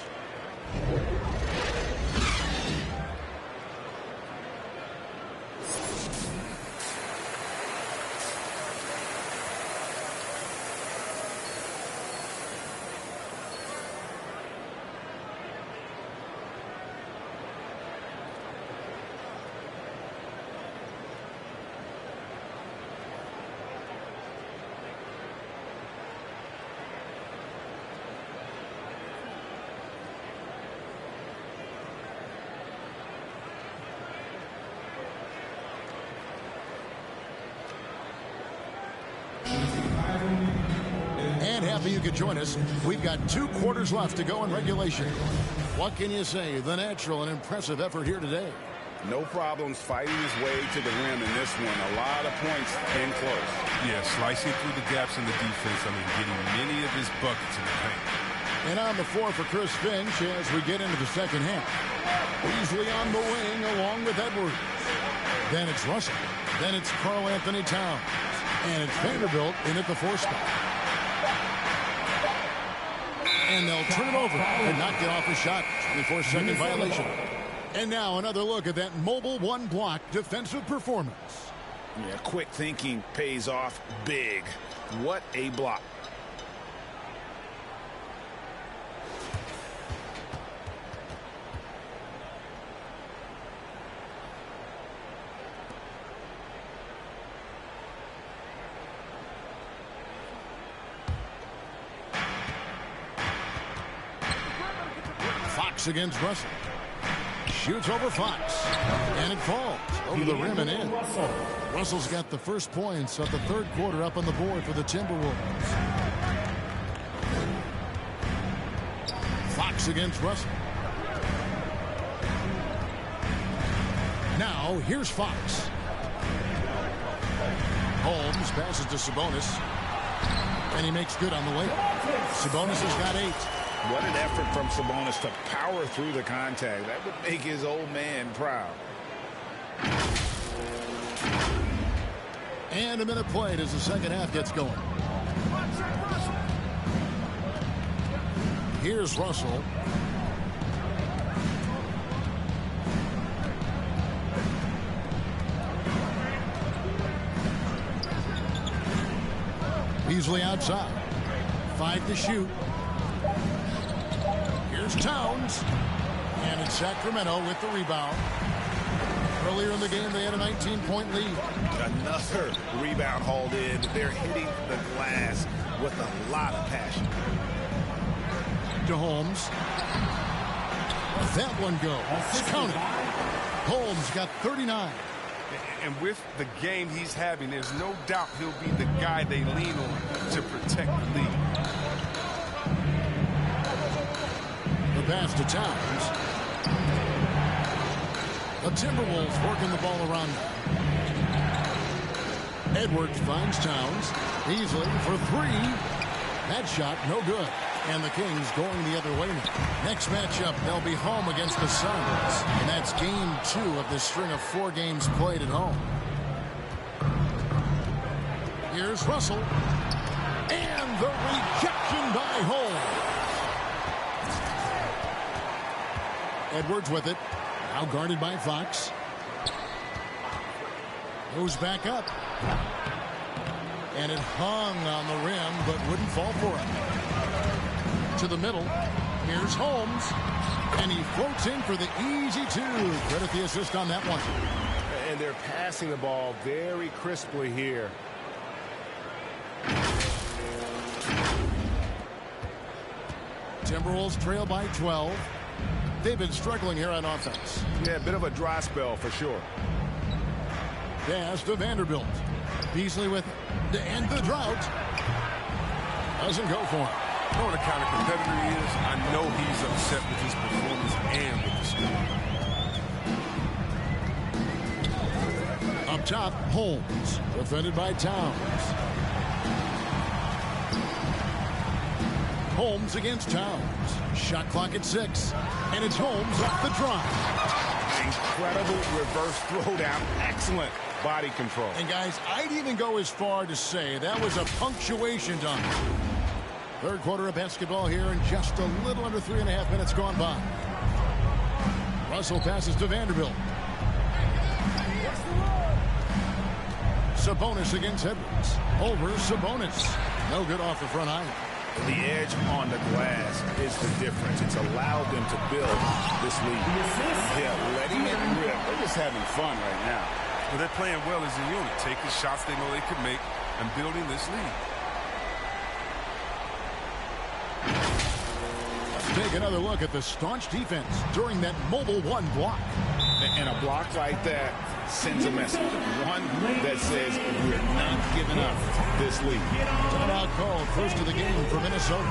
And happy you could join us. We've got 2 quarters left to go in regulation. What can you say? The natural and impressive effort here today. No problems fighting his way to the rim in this one. A lot of points in close. Yeah, slicing through the gaps in the defense. Getting many of his buckets in the paint. And on the floor for Chris Finch as we get into the second half. Beasley on the wing along with Edwards. Then it's Russell. Then it's Karl Anthony Towns. And it's Vanderbilt in at the 4 spot. And they'll turn it over and not get off a shot. 24-second violation. And now another look at that mobile 1-block defensive performance. Yeah, quick thinking pays off big. What a block. Fox against Russell. Shoots over Fox. And it falls over the rim and in. Russell's got the first points of the third quarter up on the board for the Timberwolves. Fox against Russell. Now, here's Fox. Holmes passes to Sabonis. And he makes good on the way. Sabonis has got 8. What an effort from Sabonis to power through the contact. That would make his old man proud. And a minute played as the second half gets going. Here's Russell. Beasley outside. 5 to shoot. Here's Towns. And it's Sacramento with the rebound. Earlier in the game, they had a 19-point lead. Another rebound hauled in. They're hitting the glass with a lot of passion. To Holmes. That one goes. Count it. Holmes got 39. And with the game he's having, there's no doubt he'll be the guy they lean on to protect the lead. The pass to Towns. The Timberwolves working the ball around them. Edwards finds Towns. Beasley for 3. That shot no good. And the Kings going the other way now. Next matchup, they'll be home against the Suns. And that's game 2 of this string of 4 games played at home. Here's Here's Russell. And the rejection by Holmes. Edwards with it. Now guarded by Fox. Goes back up. And it hung on the rim, but wouldn't fall for it. To the middle. Here's Holmes. And he floats in for the easy two. Credit the assist on that one. And they're passing the ball very crisply here. Timberwolves trail by 12. They've been struggling here on offense. Yeah, a bit of a dry spell for sure. Pass to Vanderbilt. Beasley with to end the drought. Doesn't go for him. You know what the kind of competitor he is? I know he's upset with his performance and with the score. Up top, Holmes. Defended by Towns. Holmes against Towns. Shot clock at 6. And it's Holmes off the drive. Incredible reverse throwdown. Excellent body control. And guys, I'd even go as far to say that was a punctuation dunk. Third quarter of basketball here, and just a little under 3.5 minutes gone by. Russell passes to Vanderbilt. Sabonis against Edwards. Over Sabonis. No good off the front iron. The edge on the glass is the difference. It's allowed them to build this lead. Yeah, letting it rip. They're just having fun right now. Well, they're playing well as a unit, taking shots they know they could make and building this lead. Let's take another look at the staunch defense during that mobile one block. And a block like that sends a message. One that says we're not giving up this lead. Timeout called first of the game for Minnesota.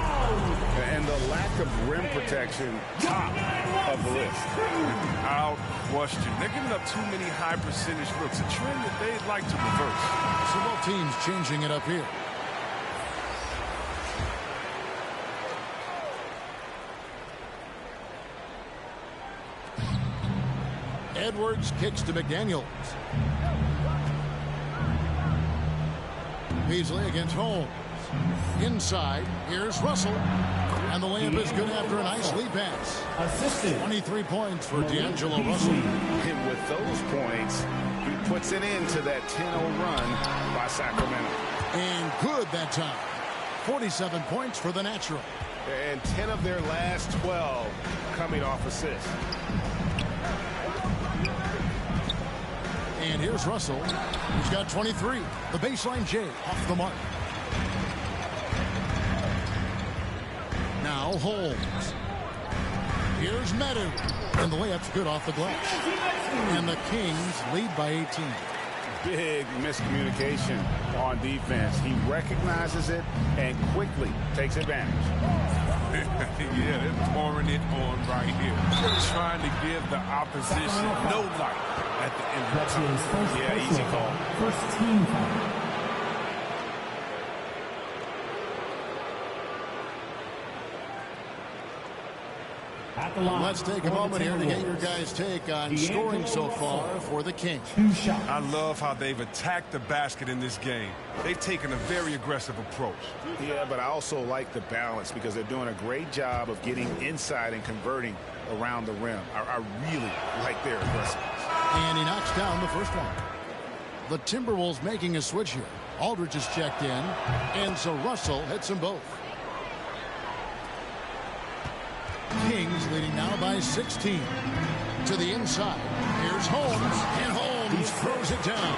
And the lack of rim protection, top of the list. Without question. They're giving up too many high percentage looks, a trend that they'd like to reverse. So both teams changing it up here. Edwards kicks to McDaniels. Beasley against Holmes. Inside, here's Russell. And the layup is good after a nice lead pass. 23 points for D'Angelo Russell. And with those points, he puts it into that 10-0 run by Sacramento. And good that time. 47 points for the natural. And 10 of their last 12 coming off assists. And here's Russell, who's got 23. The baseline J off the mark. Now Holmes. Here's Meadow. And the layup's good off the glass. And the Kings lead by 18. Big miscommunication on defense. He recognizes it and quickly takes advantage. Yeah, they're pouring it on right here. They're trying to give the opposition no light at the end of the time. Yeah, easy call. First team foul. Let's take a moment here to get your guys' take on scoring so far for the Kings. I love how they've attacked the basket in this game. They've taken a very aggressive approach. Yeah, but I also like the balance because they're doing a great job of getting inside and converting around the rim. I really like their aggressiveness. And he knocks down the first one. The Timberwolves making a switch here. Aldridge is checked in, and so Russell hits them both. Kings leading now by 16. To the inside. Here's Holmes. And Holmes throws it down.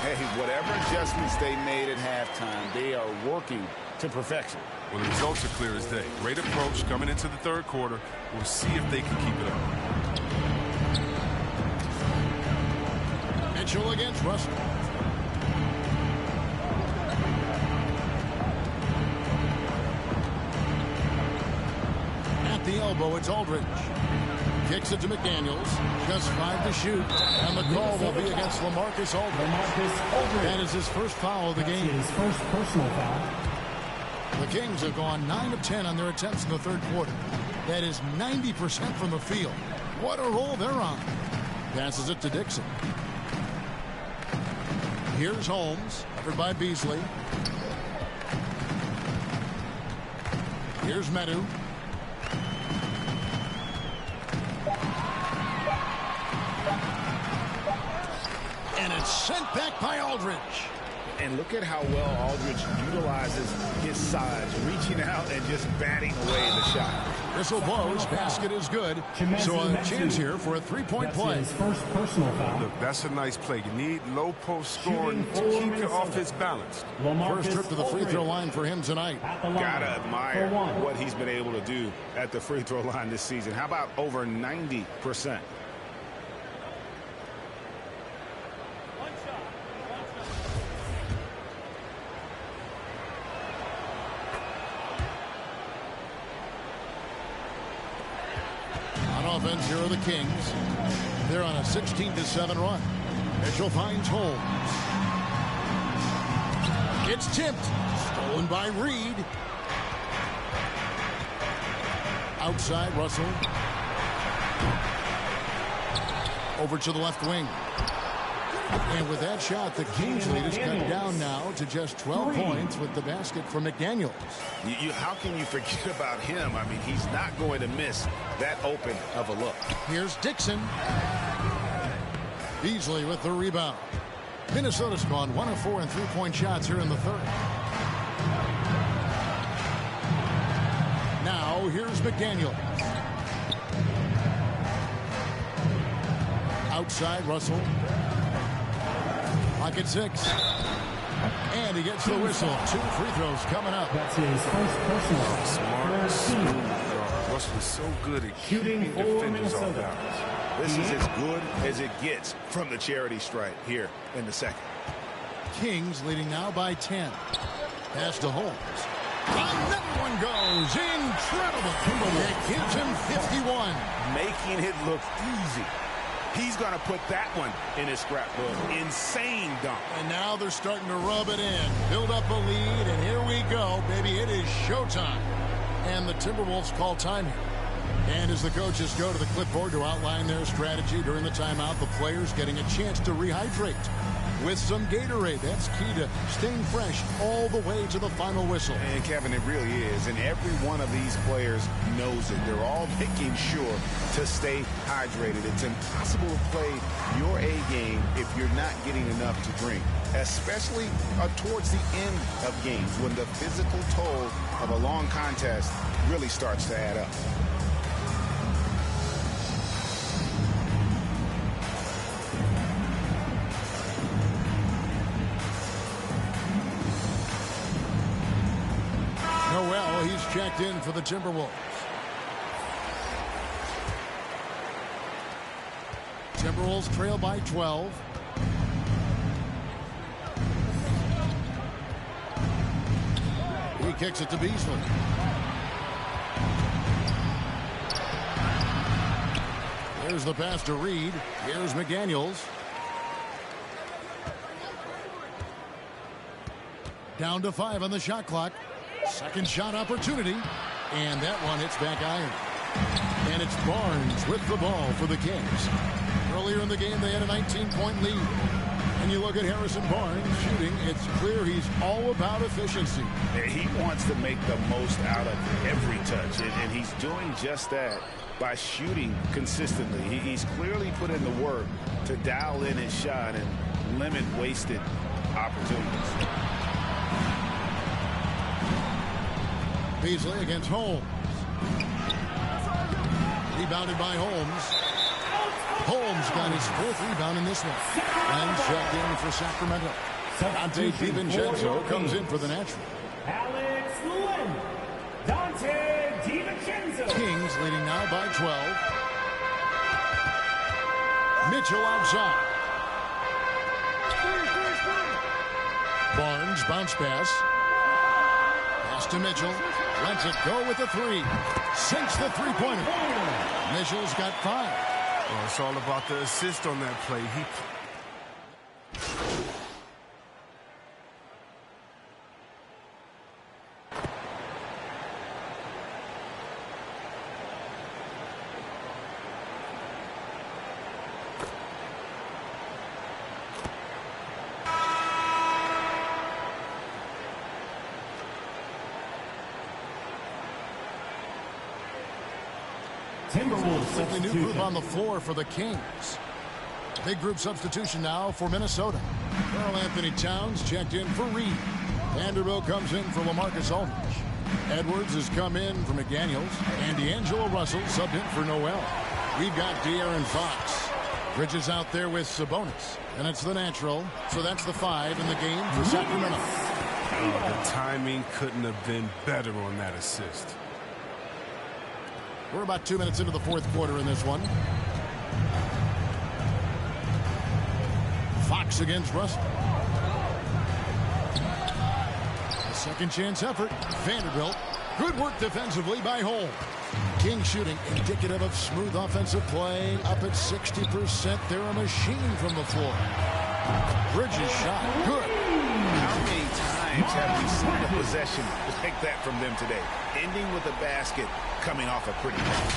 Hey, whatever adjustments they made at halftime, they are working to perfection. Well, the results are clear as day. Great approach coming into the third quarter. We'll see if they can keep it up. Mitchell against Russell. The elbow, it's Aldridge. Kicks it to McDaniels. Just 5 to shoot. And the call will be against LaMarcus Aldridge. That is his first foul of the game. His first personal foul. The Kings have gone 9 of 10 on their attempts in the third quarter. That is 90% from the field. What a roll they're on. Passes it to Dixon. Here's Holmes, covered by Beasley. Here's Medu. And it's sent back by Aldridge. And look at how well Aldridge utilizes his size, reaching out and just batting away the shot. Whistle blows, basket is good. So a chance here for a three-point play. First personal foul. Look, that's a nice play. You need low post scoring to keep your offense balanced. First trip to the free throw line for him tonight. Gotta admire what he's been able to do at the free throw line this season. How about over 90%? Offense, here are the Kings. They're on a 16-7 run. Mitchell finds Holmes. It's tipped. Stolen by Reed. Outside, Russell. Over to the left wing. And with that shot, the Kings lead is cut down now to just 12 points with the basket from McDaniels. How can you forget about him? I mean, he's not going to miss that open of a look. Here's Dixon. Beasley with the rebound. Minnesota's gone 1 of 4 in three-point shots here in the third. Now here's McDaniels. Outside, Russell. Pocket 6. And he gets the whistle. 2 free throws coming up. That's his first personal. Smart, smooth. Russell is so good at shooting defenders off balance. This is as good as it gets from the charity stripe here in the second. Kings leading now by 10. Pass to Holmes. Another one goes. Incredible. It gives him 51. Making it look easy. He's going to put that one in his scrapbook. Insane dunk. And now they're starting to rub it in. Build up a lead, and here we go, baby. It is showtime. And the Timberwolves call time here. And as the coaches go to the clipboard to outline their strategy during the timeout, the players getting a chance to rehydrate with some Gatorade. That's key to staying fresh all the way to the final whistle. And Kevin, it really is. And every one of these players knows it. They're all making sure to stay hydrated. It's impossible to play your A game if you're not getting enough to drink, especially towards the end of games when the physical toll of a long contest really starts to add up. He's checked in for the Timberwolves. Timberwolves trail by 12. He kicks it to Beasley. There's the pass to Reed. Here's McDaniels. Down to 5 on the shot clock. Second shot opportunity, and that one hits back iron. And it's Barnes with the ball for the Kings. Earlier in the game, they had a 19-point lead. And you look at Harrison Barnes shooting, it's clear he's all about efficiency. He wants to make the most out of every touch, and he's doing just that by shooting consistently. He's clearly put in the work to dial in his shot and limit wasted opportunities. Beasley against Holmes. Rebounded by Holmes. Holmes got his 4th rebound in this one. And checked in for Sacramento. Dante DiVincenzo comes in for the natural. Alex Len. Dante DiVincenzo. Kings leading now by 12. Mitchell outside. Barnes bounce pass. Pass to Mitchell. Lets it go with the 3. Sinks the three-pointer. Mitchell's got 5. Well, it's all about the assist on that play. Completely new group on the floor for the Kings. Big group substitution now for Minnesota. Karl Anthony Towns checked in for Reed. Vanderbilt comes in for LaMarcus Aldridge. Edwards has come in for McDaniels. And D'Angelo Russell subbed in for Noel. We've got De'Aaron Fox. Bridges out there with Sabonis. And it's the natural. So that's the 5 in the game for Sacramento. Oh, the timing couldn't have been better on that assist. We're about 2 minutes into the fourth quarter in this one. Fox against Russell. Second chance effort. Vanderbilt. Good work defensively by Holmes. King shooting indicative of smooth offensive play. Up at 60%. They're a machine from the floor. Bridges shot. Good. How many times have we seen a possession like that from them today? Ending with a basket, coming off a pretty pass.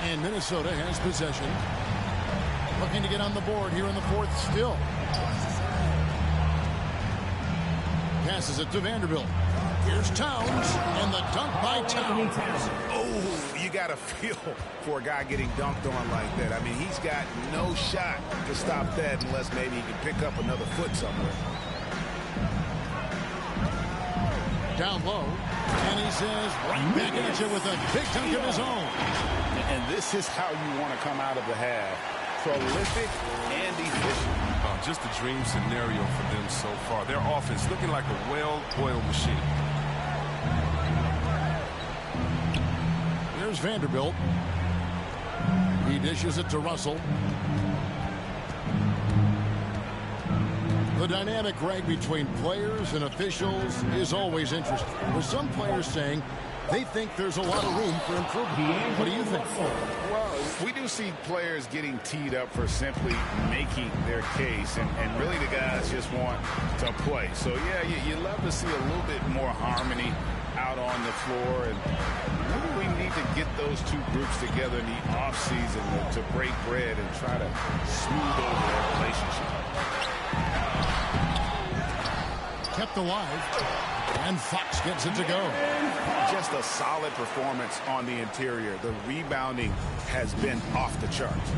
And Minnesota has possession. Looking to get on the board here in the fourth still. Passes it to Vanderbilt. Here's Towns, and the dunk by Towns. Oh, you got to feel for a guy getting dunked on like that. I mean, he's got no shot to stop that unless maybe he can pick up another foot somewhere. Down low, and he says, right back at you with a big dunk of his own. And this is how you want to come out of the half. Prolific and efficient. Just a dream scenario for them so far. Their offense looking like a well-oiled machine. There's Vanderbilt. He dishes it to Russell. The dynamic rag between players and officials is always interesting. With some players saying they think there's a lot of room for improvement. What do you think? Well, we do see players getting teed up for simply making their case, and really the guys just want to play. So, yeah, you love to see a little bit more harmony out on the floor, and maybe we need to get those two groups together in the offseason to break bread and try to smooth over their relationship. Kept alive, and Fox gets it to go. Just a solid performance on the interior. The rebounding has been off the charts.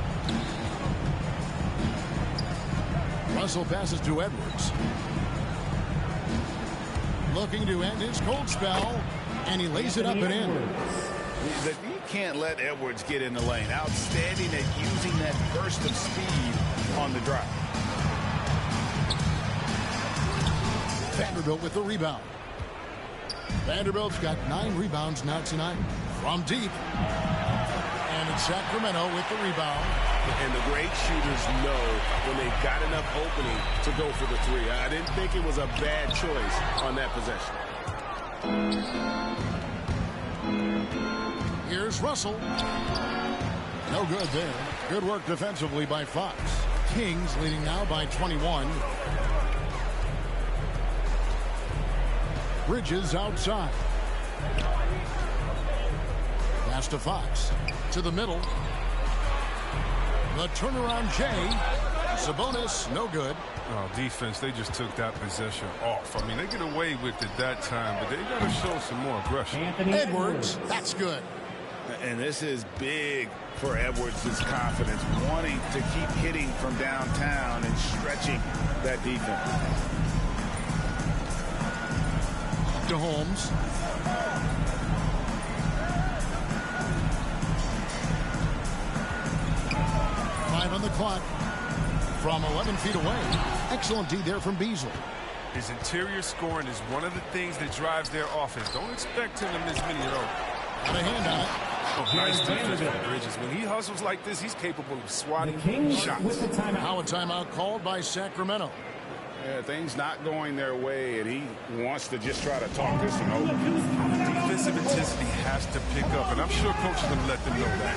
Russell passes to Edwards. Looking to end his cold spell, and he lays it up and in. You can't let Edwards get in the lane. Outstanding at using that burst of speed on the drive. Vanderbilt with the rebound. Vanderbilt's got 9 rebounds now tonight from deep. And it's Sacramento with the rebound. And the great shooters know when they've got enough opening to go for the 3. I didn't think it was a bad choice on that possession. Here's Russell. No good there. Good work defensively by Fox. Kings leading now by 21. Bridges outside. Pass to Fox. To the middle. The turnaround Jay. Sabonis, no good. Oh, defense, they just took that possession off. I mean, they get away with it that time, but they got to show some more aggression. Edwards, that's good. And this is big for Edwards' confidence, wanting to keep hitting from downtown and stretching that defense. To Holmes. Five on the clock from 11 feet away. Excellent D there from Beasley. His interior scoring is one of the things that drives their offense. Don't expect him to miss many of those. Got a hand on it. Oh, nice defense by Bridges. When he hustles like this, he's capable of swatting shots. Now a timeout called by Sacramento. Yeah, things not going their way, and he wants to just try to talk this one over. Defensive intensity has to pick up, and I'm sure coach is going to let them know that.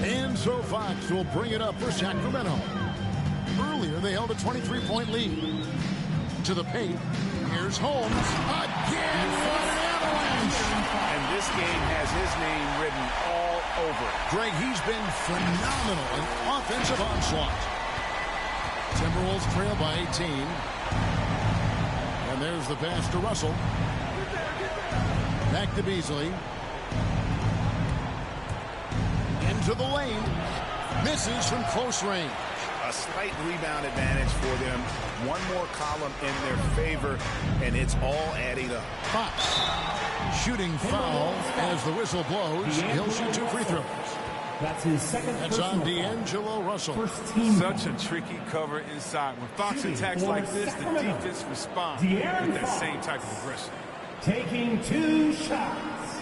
And so Fox will bring it up for Sacramento. Earlier, they held a 23-point lead. To the paint. Here's Holmes. Again, what an avalanche! And this game has his name written all over it. Greg, he's been phenomenal in offensive onslaught. Timberwolves trail by 18. And there's the pass to Russell. Back to Beasley. Into the lane. Misses from close range. A slight rebound advantage for them. One more column in their favor, and it's all adding up. Fox. Shooting foul as the whistle blows. He'll shoot 2 free throws. That's his second. That's on D'Angelo Russell. Such a tricky cover inside. When Fox attacks like this, the defense responds with that same type of aggression. Taking 2 shots.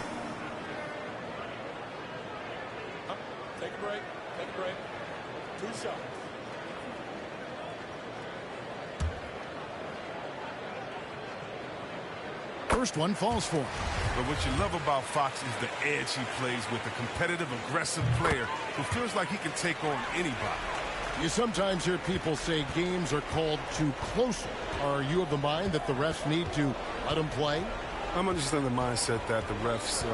Take a break. Take a break. 2 shots. First one falls for him. But what you love about Fox is the edge he plays with, a competitive, aggressive player who feels like he can take on anybody. You sometimes hear people say games are called too closely. Are you of the mind that the refs need to let them play? I'm understanding the mindset that the refs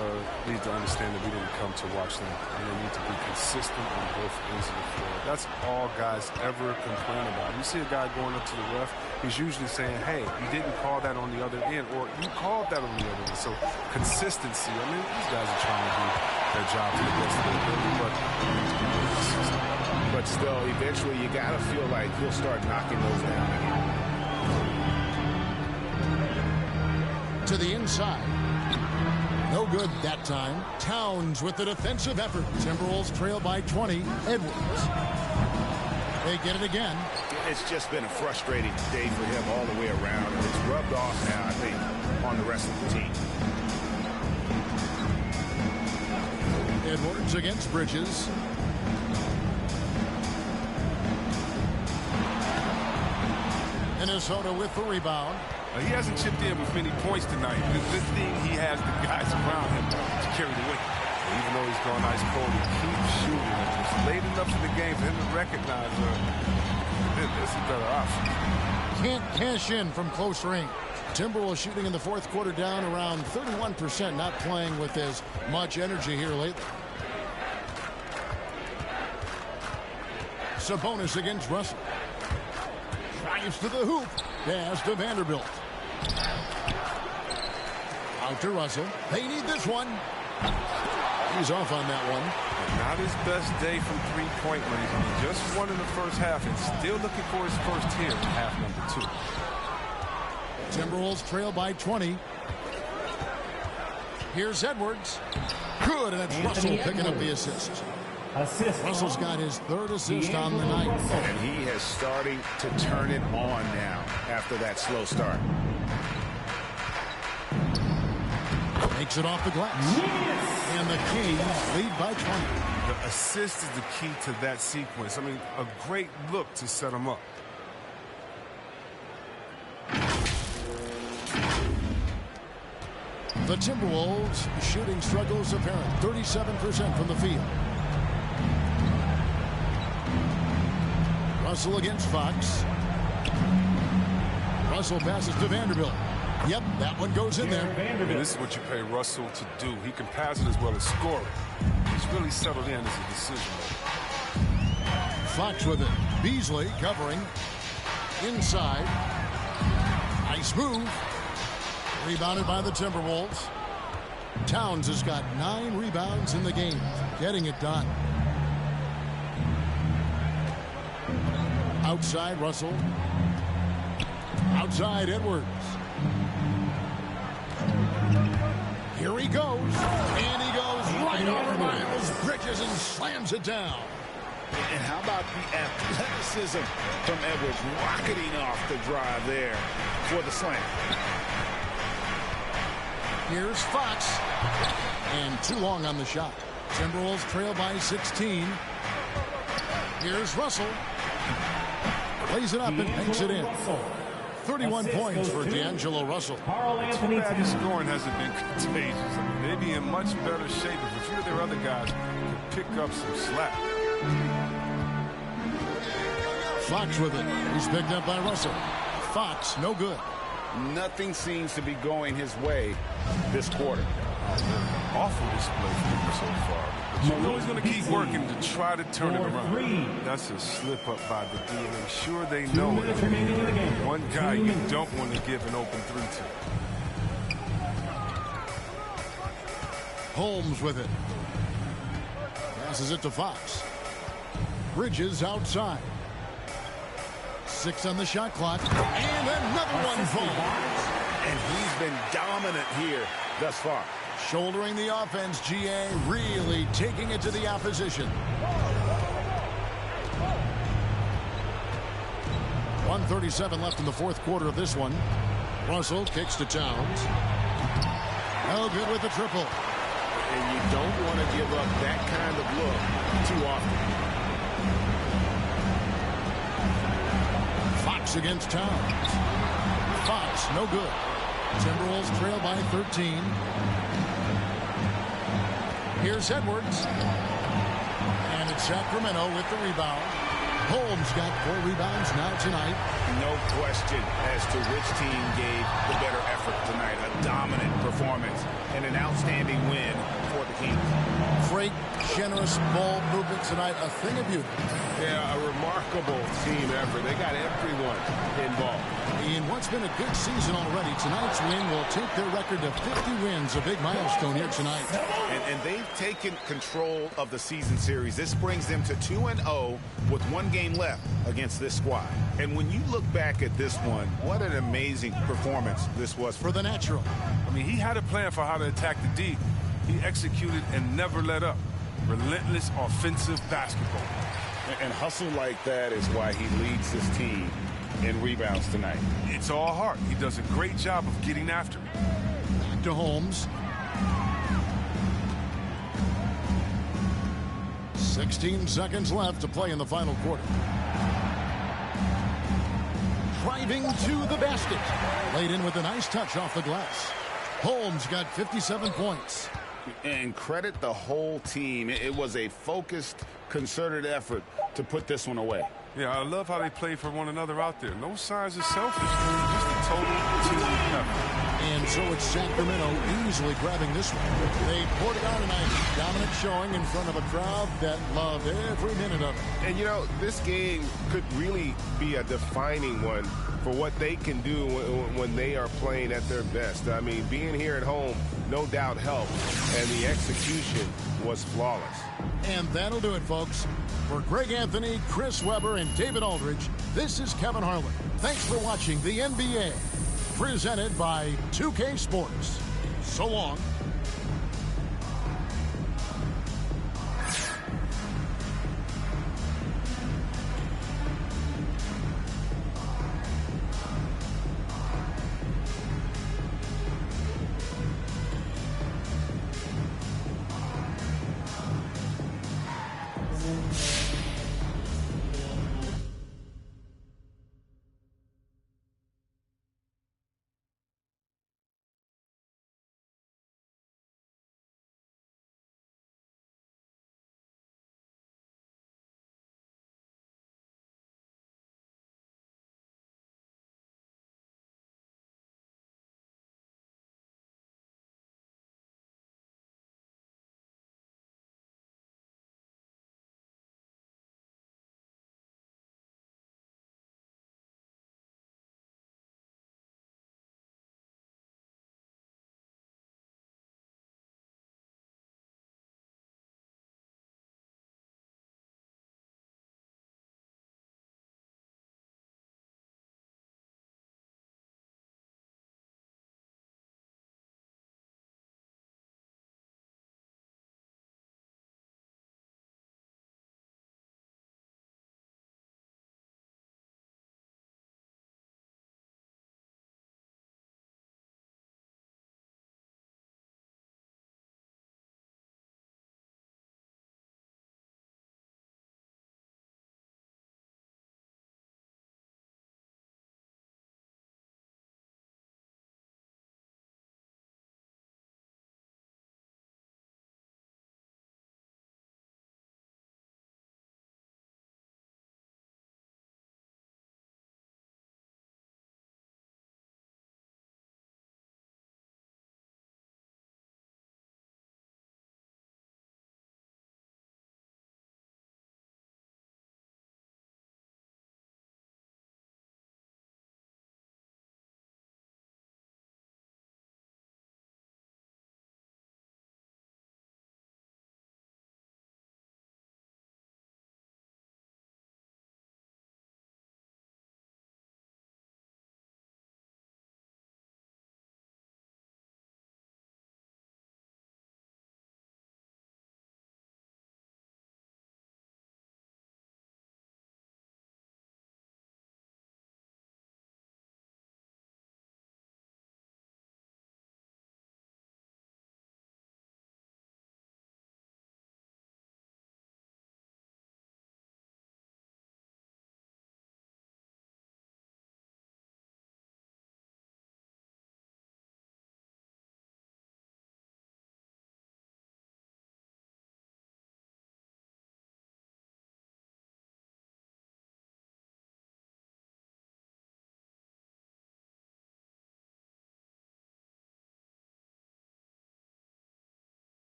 need to understand that we didn't come to watch them, and they need to be consistent on both ends of the floor. That's all guys ever complain about. You see a guy going up to the ref, he's usually saying, hey, you didn't call that on the other end, or you called that on the other end. So consistency, I mean, these guys are trying to do their job to the best of their ability, but still, eventually you got to feel like he'll start knocking those down again. To the inside. No good that time. Towns with the defensive effort. Timberwolves trail by 20. Edwards. They get it again. It's just been a frustrating day for him all the way around, and it's rubbed off now, I think, on the rest of the team. Edwards against Bridges. Minnesota with the rebound. He hasn't chipped in with many points tonight. This thing, he has the guys around him to carry the weight. Even though he's gone ice cold, he keeps shooting. It's late enough in the game for him to recognize this is a better option. Can't cash in from close range. Timberwolves shooting in the fourth quarter down around 31%, not playing with as much energy here lately. Sabonis against Russell. Drives to the hoop. Pass to Vanderbilt. Out to Russell. They need this one. He's off on that one. Not his best day from three-point range. I mean, just won in the first half and still looking for his first here in half number 2. Timberwolves trail by 20. Here's Edwards. Good, and it's Russell picking up the assist. Russell's got his 3rd assist on the night. And he is starting to turn it on now after that slow start. Makes it off the glass. Yes. And the Kings lead by 20. The assist is the key to that sequence. I mean, a great look to set him up. The Timberwolves shooting struggles apparent. 37% from the field. Russell against Fox. Russell passes to Vanderbilt. Yep, that one goes in there. This is what you pay Russell to do. He can pass it as well as score it. He's really settled in as a decision maker. Fox with it. Beasley covering. Inside. Nice move. Rebounded by the Timberwolves. Towns has got 9 rebounds in the game. Getting it done. Outside Russell. Outside Edwards. Here he goes. And he goes right over Miles Bridges and slams it down. And how about the athleticism from Edwards rocketing off the drive there for the slam. Here's Fox. And too long on the shot. Timberwolves trail by 16. Here's Russell. Plays it up and makes it in. 31 points for D'Angelo Russell. Too bad his scoring hasn't been contagious. I mean, they'd be in much better shape if a few of their other guys could pick up some slack. Fox with it. He's picked up by Russell. Fox, no good. Nothing seems to be going his way this quarter. awful display from him so far. But you know he's going to keep working to try to turn it around. That's a slip up by the D, and I'm sure they know it. One guy you don't want to give an open three to. Holmes with it. Passes it to Fox. Bridges outside. 6 on the shot clock. And another one falls. And he's been dominant here thus far. Shouldering the offense, GA really taking it to the opposition. 1:37 left in the fourth quarter of this one. Russell kicks to Towns. No good with the triple. And you don't want to give up that kind of look too often. Fox against Towns. Fox, no good. Timberwolves trail by 13. Here's Edwards. And it's Sacramento with the rebound. Holmes got 4 rebounds now tonight. No question as to which team gave the better effort tonight. A dominant performance and an outstanding win for the Kings. Great, generous ball movement tonight. A thing of beauty. Yeah, a remarkable team effort. They got everyone involved. In what's been a good season already, tonight's win will take their record to 50 wins. A big milestone here tonight. And they've taken control of the season series. This brings them to 2-0 with 1 game left against this squad. And when you look back at this one, what an amazing performance this was for the Natural. I mean, he had a plan for how to attack the D. He executed and never let up. Relentless offensive basketball. And hustle like that is why he leads this team in rebounds tonight. It's all heart. He does a great job of getting after it. Back to Holmes. 16 seconds left to play in the final quarter. Driving to the basket. Laid in with a nice touch off the glass. Holmes got 57 points. And credit the whole team. It was a focused, concerted effort to put this one away. Yeah, I love how they play for one another out there. No signs of selfishness, just a total team effort. And so it's Sacramento easily grabbing this one. They poured it on tonight. Dominant showing in front of a crowd that loved every minute of it. And, you know, this game could really be a defining one for what they can do when they are playing at their best. I mean, being here at home, no doubt helped, and the execution was flawless. And that'll do it, folks. For Greg Anthony, Chris Webber, and David Aldridge, this is Kevin Harlan. Thanks for watching the NBA, presented by 2K Sports. So long.